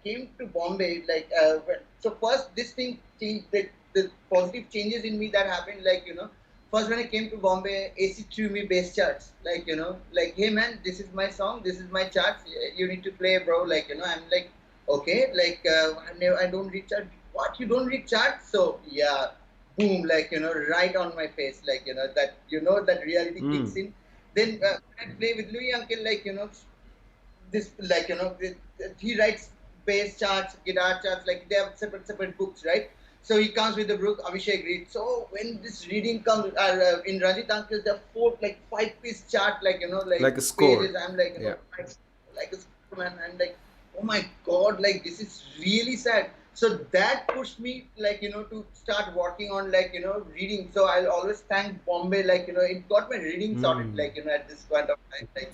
came to Bombay, like, so first, this thing changed, the positive changes in me that happened, like, first, when I came to Bombay, AC threw me bass charts. Like, like, hey man, this is my song, this is my charts. You need to play, bro. Like, I'm like, okay, like, I don't read charts. What? You don't read charts? So, yeah, boom, like, right on my face. Like, that reality kicks Hmm. in. Then when I play with Louis Uncle, like, this, like, he writes bass charts, guitar charts, like they have separate books, right? So he comes with the book, Abhishek reads. So when this reading comes, in Ranjit Uncle, there are four, like, 5 piece chart, like, like Like a score. pages. I'm like, Yeah. like a Superman. I'm like, oh my God, like this is really sad. So that pushed me, like, to start working on, like, reading. So I'll always thank Bombay, like, it got my reading sorted, Hmm. like, at this point of time, like,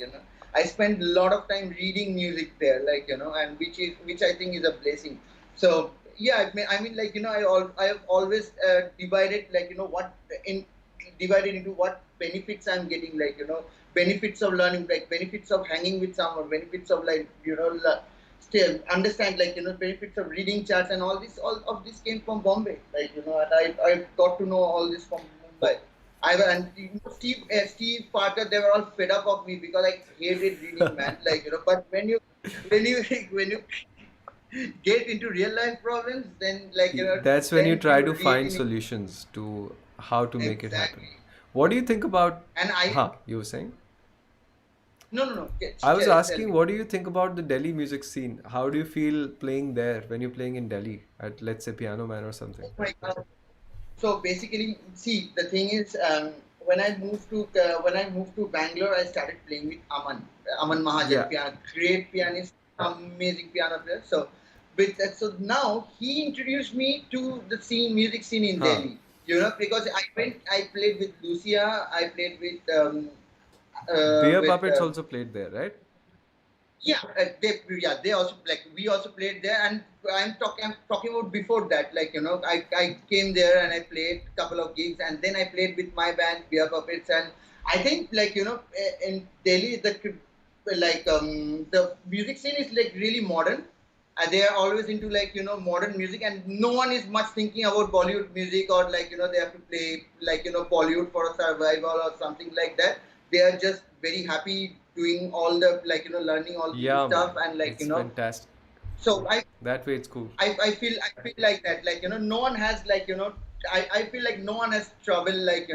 I spend a lot of time reading music there, like, and which I think is a blessing. So yeah, I mean, like, I have always divided, like, what in divided into what benefits I'm getting, like, benefits of learning, like benefits of hanging with someone, benefits of, like, still understand, like, benefits of reading charts, and all of this came from Bombay, like, and I got to know all this from Mumbai. And Steve Parker, they were all fed up of me because I hated reading, man. Like, but when you when you get into real life problems, then, like, That's when you then try you to really find need. solutions to how to make it happen. Exactly. What do you think about? And I Huh, you were saying? no, I was tell asking, me. what do you think about the Delhi music scene? How do you feel playing there when you're playing in Delhi at, let's say, Piano Man or something? Oh my God. So basically, see, the thing is, when I moved to Bangalore, I started playing with Aman Mahajan, Yeah. great pianist, amazing piano player. So with that, so now he introduced me to the music scene in Huh. Delhi. Because I played with Lucia, I played Beer with Puppets also played there, right? they also, like, we also played there, and I'm talking about before that, like, I came there and I played a couple of gigs, and then I played with my band Beer Puppets, and I think, like, in Delhi, the music scene is, like, really modern. They are always into, like, modern music, and no one is much thinking about Bollywood music, or, like, they have to play, like, Bollywood for a survival or something like that. They are just very happy doing all the, like, learning all the new Yeah, stuff, man. and, like, It's fantastic. so That way it's cool. I feel like that, like, no one has, like, I feel like no one has trouble, like,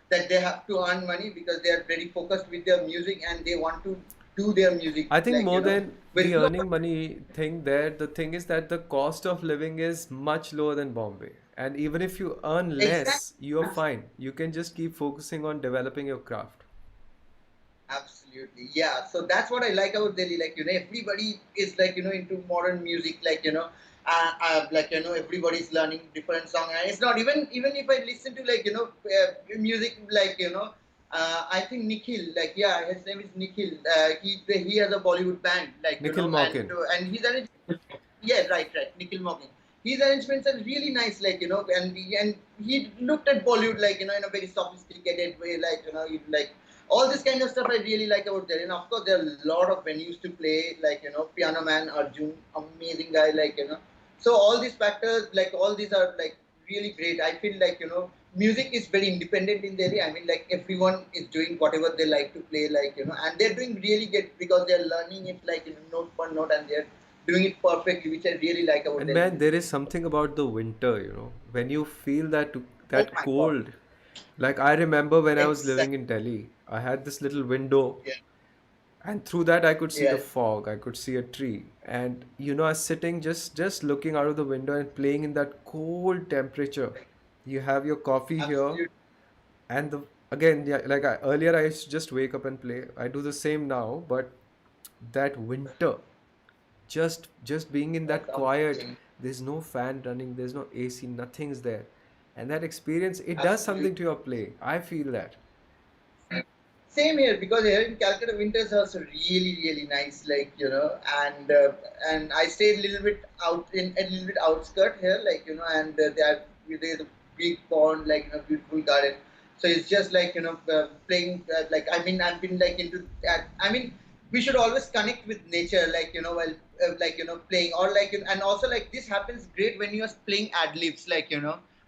that they have to earn money, because they are very focused with their music, and they want to do their music, I think like, more than with the no. earning money thing there, the thing is that the cost of living is much lower than Bombay. And even if you earn Exactly. less, you're fine. You can just keep focusing on developing your craft. Absolutely. Yeah. So that's what I like about Delhi. Like, everybody is, like, into modern music. Like, like, everybody's learning different song. And it's not even if I listen to, like, music, like, I think Nikhil, like, yeah, his name is Nikhil. He has a Bollywood band, like, Nikhil Mawkin. and he's an, yeah, right, Nikhil Morgan. His arrangements are really nice, like, and he looked at Bollywood, like, in a very sophisticated way, like, like, all this kind of stuff I really like about there. And of course, there are a lot of venues to play, like, Piano Man, Arjun, amazing guy, like, So all these factors, like, all these are, like, really great. I feel like, music is very independent in Delhi. I mean, like, everyone is doing whatever they like to play, like, and they're doing really good, because they're learning it, like, note per note, and they're doing it perfectly, which I really like about And Delhi man, there music. is something about the winter, when you feel that Oh that my God. cold, Like I remember when I was living Exactly. in Delhi, I had this little window, Yeah. and through that I could see the Yes. fog, I could see a tree, and I was sitting just looking out of the window and playing in that cold temperature. You have your coffee here, Absolutely. and the again, yeah, like earlier I used to just wake up and play. I do the same now, but that winter, just being in That's that quiet, amazing. there's no fan running, there's no AC, nothing's there, and that experience, it does Absolutely. something to your play. I feel that. Same here, because here in Calcutta winters are also really really nice, and I stay a little bit out in a little bit outskirt here, there's a big pond, beautiful garden. So it's just playing, I've been like into that. I mean, we should always connect with nature, while playing, or and also like this happens great when you're playing ad libs,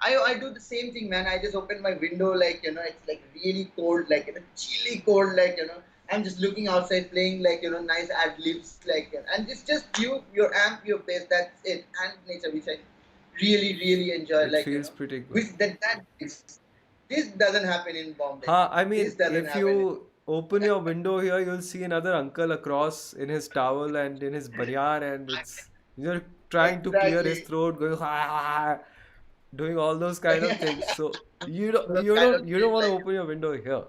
I do the same thing, man. I just open my window, it's like really cold, chilly cold, I'm just looking outside, playing nice ad libs, and it's just you, your amp, your bass, that's it, and nature, which I really, really enjoy, It feels pretty good. which this doesn't happen in Bombay. I This mean, doesn't if happen. you open your window here, you'll see another uncle across in his towel and in his banyan, and it's you're trying to clear his Exactly. throat, going doing all those kind of things. So you don't Those you kind of don't you don't things, want to open your window here.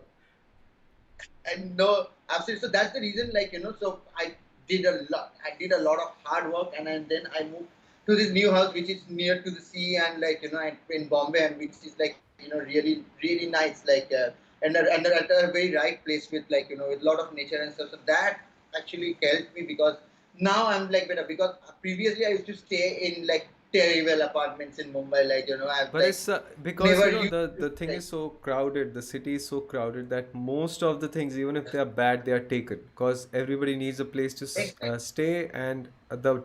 and no, absolutely. So that's the reason, so I did a lot of hard work, and then I moved to this new house, which is near to the sea, and in Bombay, and which is really, really nice, and at a very right place with with a lot of nature and stuff. So that actually helped me, because now I'm like better, because previously I used to stay in terrible apartments in Mumbai, I've But it's because never used the to thing is so crowded, the city is so crowded that most of the things, even if they are bad, they are taken because everybody needs a place to exactly stay, and the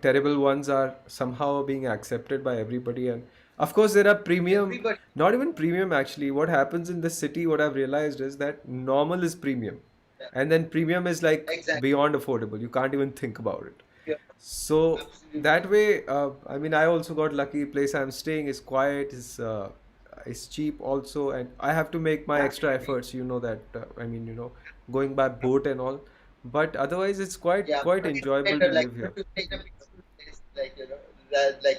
terrible ones are somehow being accepted by everybody. And of course, there are premium, everybody. not even premium actually. What happens in this city, what I've realized is that normal is premium, Yeah, and then premium is like exactly. beyond affordable. You can't even think about it. Yeah, So absolutely. that way, I mean, I also got lucky. Place I'm staying is quiet, is cheap also, and I have to make my extra Absolutely. efforts. You know that. I mean, going by boat and all, but otherwise, it's quite Yeah, quite but it's enjoyable to better, live here. to stay in a peaceful place,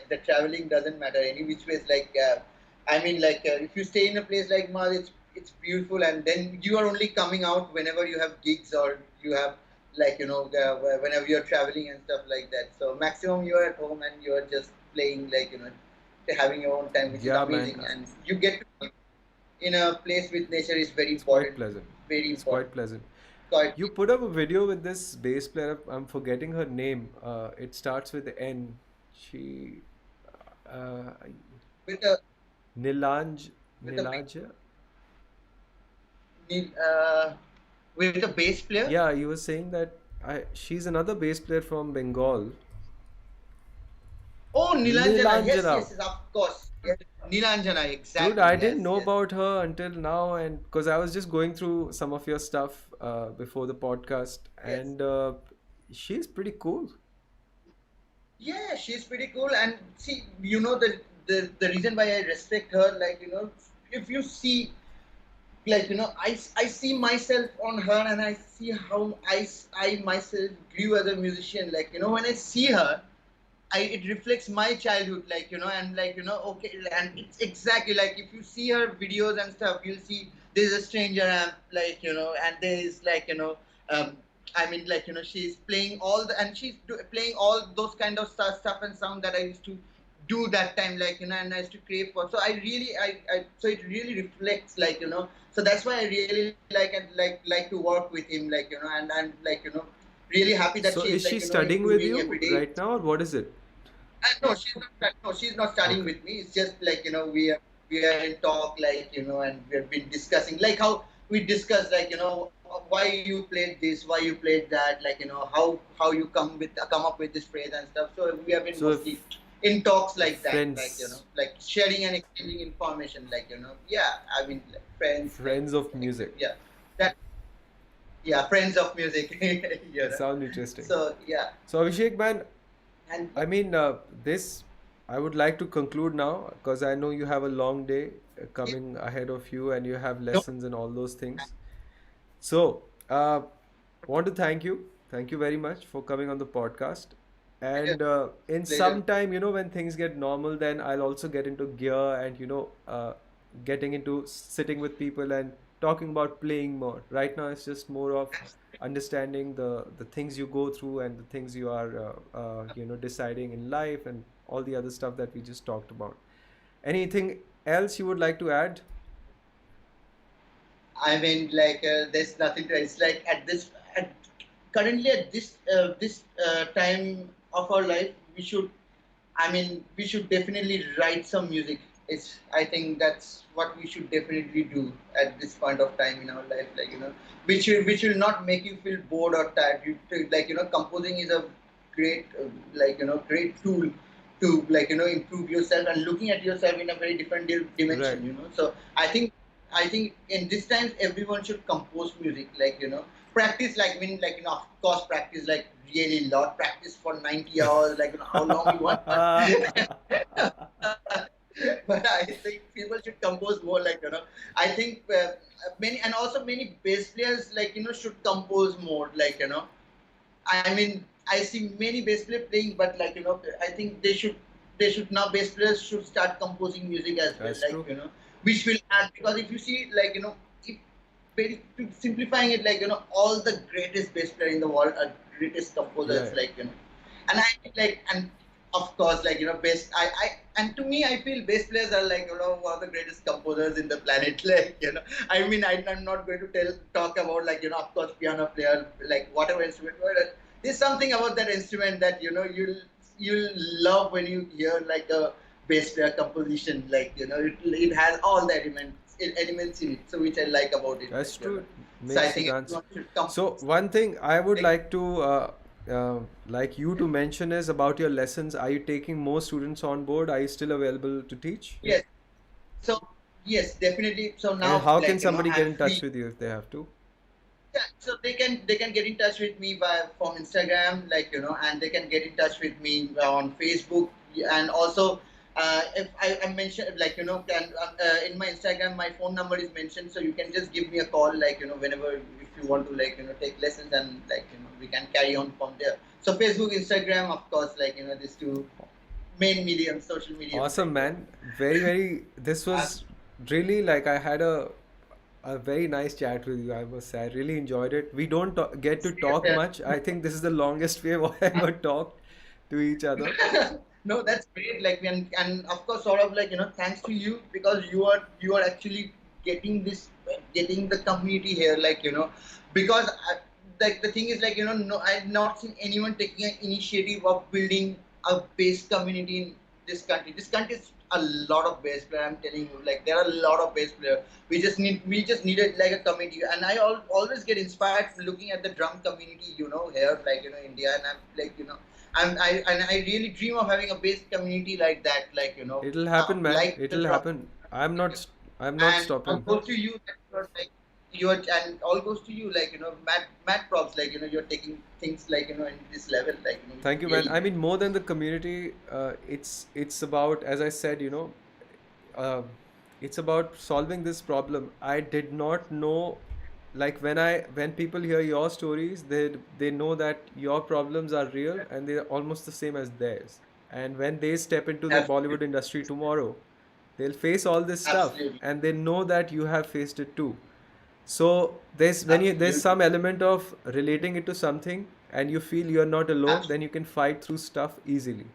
the traveling doesn't matter any which ways. If you stay in a place like Mal, it's beautiful, and then you are only coming out whenever you have gigs, or you have whenever you're traveling and stuff like that. So maximum you are at home and you are just playing, having your own time, which is Yeah, man, amazing, and you get to be in a place with nature is very it's quite important, pleasant. very It's important. quite pleasant. Quite You put up a video with this bass player. I'm forgetting her name. It starts with N. She, uh, with a Nilanj, with a Nilaja. uh, with a bass player. Yeah, you were saying that she's another bass player from Bengal. Oh, Nilanjana. Yes, Nilanjana. yes, yes, of course. Yes. Nilanjana, Dude, exactly. I didn't Yes, know yes. about her until now, and because I was just going through some of your stuff before the podcast, Yes. and she's pretty cool. Yeah, she's pretty cool. And see, the reason why I respect her, if you see, I see myself on her, and I see how I myself grew as a musician. When I see her, it reflects my childhood, okay, and it's exactly like if you see her videos and stuff, you'll see there's a stranger amp, and there is um, she's playing and she's playing all those kind of stuff and sound that I used to do that time, and I used to crave for. So so it really reflects, so that's why I really like to work with him, and I'm really happy that So she's is she studying with improving every you day. right now, or what is it? No, she's not. No, she's not studying Okay. with me. It's just we are in talk, and we have been discussing, how we discuss, why you played this, why you played that, how you come up with this phrase and stuff. So we have been So mostly in talks like that, friends, sharing and exchanging information, yeah. I mean, friends, friends of music. yeah, that yeah, friends of music, Sound interesting. So yeah, So Abhishek, man, and I mean, this I would like to conclude now because I know you have a long day. coming ahead of you, and you have No, lessons and all those things. So, want to thank you. Thank you very much for coming on the podcast. pleasure, And in pleasure. some time, when things get normal, then I'll also get into gear and, getting into sitting with people and talking about playing more. Right now, it's just more of understanding the things you go through and the things you are, deciding in life and all the other stuff that we just talked about. Anything else you would like to add? I mean, there's nothing to. It's like at currently at this time of our life, we should. I mean, we should definitely write some music. It's. I think that's what we should definitely do at this point of time in our life. Which will not make you feel bored or tired. Composing is a great tool to improve yourself and looking at yourself in a very different Right. dimension. So I think in this times everyone should compose music. Practice of course practice really lot practice for 90 hours how long you want. But I think people should compose more. I think many and also many bass players should compose more. I mean, I see many bass players playing, but I think they should now bass players should start composing music as well, That's true. which will add because if you see if very simplifying it all the greatest bass player in the world are greatest composers Right. and I think and of course bass I and to me I feel bass players are one of the greatest composers in the planet I mean I'm not going to talk about of course piano player whatever instrument but there's something about that instrument that you'll love when you hear a bass player composition it has all the elements in it so which I like about it That's true. so I Makes you think dance. everyone should come So one thing I would like like to like you to mention is about your lessons. Are you taking more students on board? Are you still available to teach? yes so yes definitely so And now how can somebody get I'm in touch free. with you if they have to? Yeah, so they can get in touch with me from Instagram, and they can get in touch with me on Facebook, and also if I mentioned in my Instagram, my phone number is mentioned, so you can just give me a call, whenever if you want to take lessons and we can carry on from there. So Facebook, Instagram, of course, these two main mediums, social mediums, Awesome, man. Very, very. This uh, was really like I had a very nice chat with you. I must say, I really enjoyed it. We don't get to talk much. I think this is the longest we have ever talked to each other. no, that's great. And of course, sort of thanks to you because you are actually getting this, getting the community here. Because the thing is no, I've not seen anyone taking an initiative of building a bass community in this country. This country is a lot of bass players. I'm telling you, there are a lot of bass players. We just needed a community, and I always get inspired looking at the drum community. Here India, and I'm I really dream of having a bass community like that. It'll happen, man. Like the It'll drum. happen. I'm not And all stopping. goes to you. You're and all goes to you. Mad props. You're taking things in this level. Which Thank is you, man. really I mean, more than the community, it's about, as I said, uh, it's about solving this problem. I did not know, like when people hear your stories, they know that your problems are real and they're almost the same as theirs. And when they step into the absolutely, Bollywood industry tomorrow, they'll face all this stuff, absolutely, and they know that you have faced it too. So there's absolutely, some element of relating it to something, and you feel you're not alone, then you can fight through stuff easily.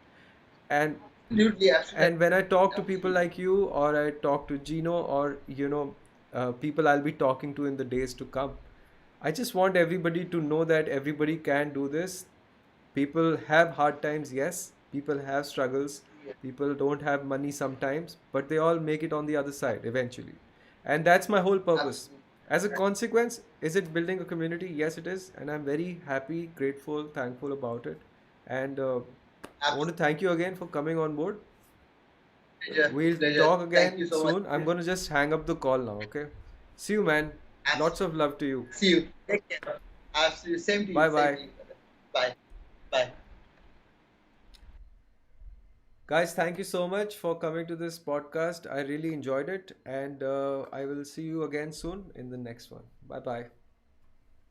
And absolutely, and absolutely, when I talk to people absolutely. like you, or I talk to Gino, or people I'll be talking to in the days to come, I just want everybody to know that everybody can do this. People have hard times, yes. People have struggles. Yeah, People don't have money sometimes, but they all make it on the other side eventually. And that's my whole purpose. absolutely, As a consequence, is it building a community? Yes, it is. And I'm very happy, grateful, thankful about it. And I want to absolutely. thank you again for coming on board. Pleasure, We'll pleasure. talk Thank you again so much. soon. I'm going to just hang up the call now, okay? See you, man. Lots of Absolutely. love to you. See you. Take care. Absolutely. Same to you. Bye Same to bye. you. Brother. Bye. Bye. Guys, thank you so much for coming to this podcast. I really enjoyed it, and I will see you again soon in the next one. Bye bye.